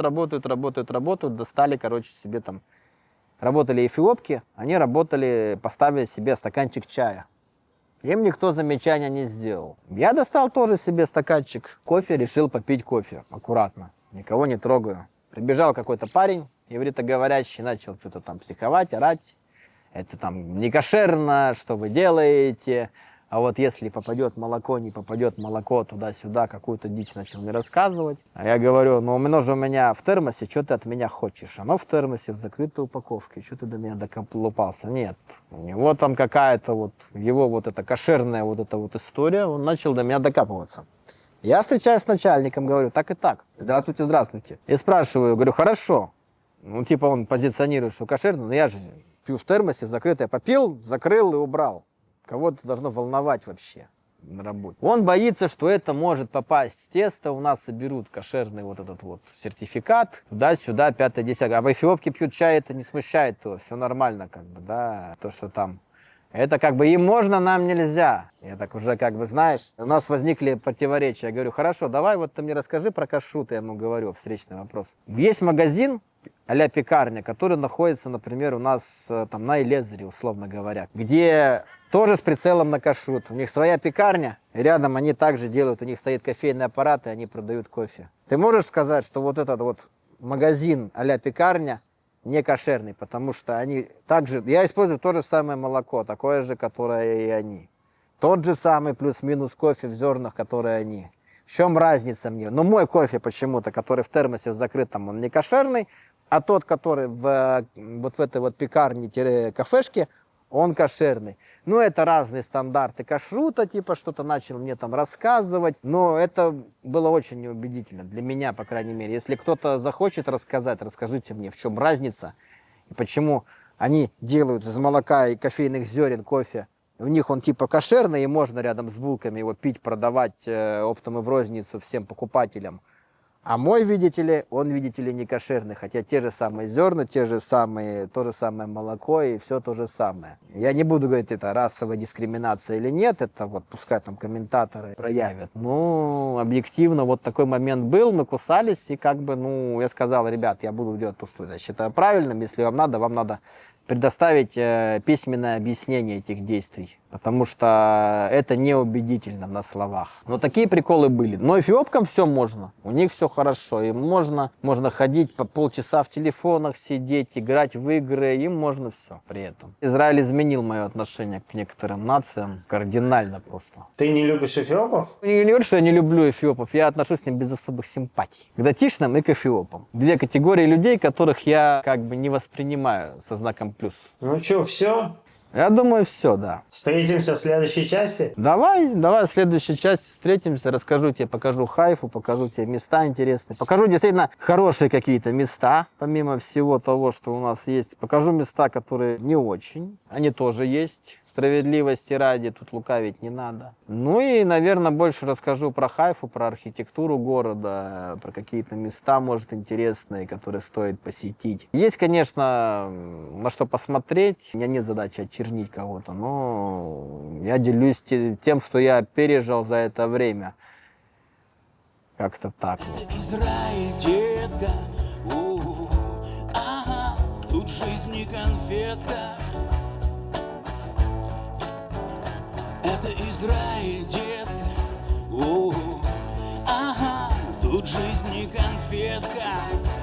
достали, короче, себе там. Работали эфиопки, они работали, поставили себе стаканчик чая. Им никто замечания не сделал. Я достал тоже себе стаканчик кофе, решил попить кофе, аккуратно, никого не трогаю. Прибежал какой-то парень, ивритоговорящий, начал что-то там психовать, орать. Это там не кошерно, что вы делаете. А вот если попадет молоко, не попадет молоко, туда-сюда, какую-то дичь начал мне рассказывать. А я говорю, ну оно же у меня в термосе, что ты от меня хочешь? Оно в термосе, в закрытой упаковке, что ты до меня доколупался? Нет, у него там какая-то вот, его вот эта кошерная вот эта вот история, он начал до меня докапываться. Я встречаюсь с начальником, говорю, так и так, здравствуйте, здравствуйте. И спрашиваю, говорю, хорошо. Ну типа он позиционирует, что кошерно, но я же пью в термосе, в закрытой, попил, закрыл и убрал. Кого-то должно волновать вообще на работе. Он боится, что это может попасть в тесто, у нас соберут кошерный вот этот вот сертификат, туда-сюда, 5-10. А в Эфиопке пьют чай, это не смущает его, все нормально как бы, да, то, что там. Это как бы им можно, нам нельзя. Я так уже как бы, знаешь, у нас возникли противоречия. Я говорю, хорошо, давай вот ты мне расскажи про кашрут, я ему говорю, встречный вопрос. Есть магазин, а-ля пекарня, который находится, например, у нас там на Элезере, условно говоря, где тоже с прицелом на кашрут. У них своя пекарня, и рядом они также делают, у них стоит кофейный аппарат, и они продают кофе. Ты можешь сказать, что вот этот вот магазин а-ля пекарня не кошерный, потому что они также, я использую то же самое молоко, такое же, которое и они. Тот же самый плюс-минус кофе в зернах, которые они. В чем разница мне? Но мой кофе почему-то, который в термосе в закрытом, он не кошерный, а тот, который вот в этой вот пекарне-кафешке, он кошерный. Ну, это разные стандарты кашрута, типа что-то начал мне там рассказывать, но это было очень неубедительно, для меня, по крайней мере. Если кто-то захочет рассказать, расскажите мне, в чем разница и почему Они делают из молока и кофейных зерен кофе. У них он типа кошерный, и можно рядом с булками его пить, продавать оптом и в розницу всем покупателям. А мой, видите ли, он, видите ли, не кошерный, хотя те же самые зерна, то же самое молоко и все то же самое. Я не буду говорить, это расовая дискриминация или нет, это вот пускай там комментаторы проявят. Ну, объективно вот такой момент был, мы кусались, и как бы, ну, я сказал, ребят, я буду делать то, что я считаю правильным, если вам надо предоставить письменное объяснение этих действий, потому что это неубедительно на словах. Но такие приколы были. Но эфиопкам все можно, у них все хорошо, им можно ходить по полчаса в телефонах, сидеть, играть в игры, им можно все при этом. Израиль изменил мое отношение к некоторым нациям кардинально просто. Ты не любишь эфиопов? Я не говорю, что я не люблю эфиопов, я отношусь к ним без особых симпатий. К датишным и к эфиопам. Две категории людей, которых я как бы не воспринимаю со знаком плюс. Ну что, все? Я думаю, все, да. Встретимся в следующей части? Давай в следующей части встретимся, расскажу тебе, покажу Хайфу, покажу тебе места интересные. Покажу действительно хорошие какие-то места, помимо всего того, что у нас есть. Покажу места, которые не очень, они тоже есть. Справедливости ради, тут лукавить не надо. Ну и, наверное, больше расскажу про Хайфу, про архитектуру города, про какие-то места, может, интересные, которые стоит посетить. Есть, конечно, на что посмотреть. У меня нет задачи очернить кого-то, но я делюсь тем, что я пережил за это время. Как-то так вот. Израиль, детка, ага, тут жизнь не конфетка. Это Израиль, детка, ага, тут жизнь не конфетка.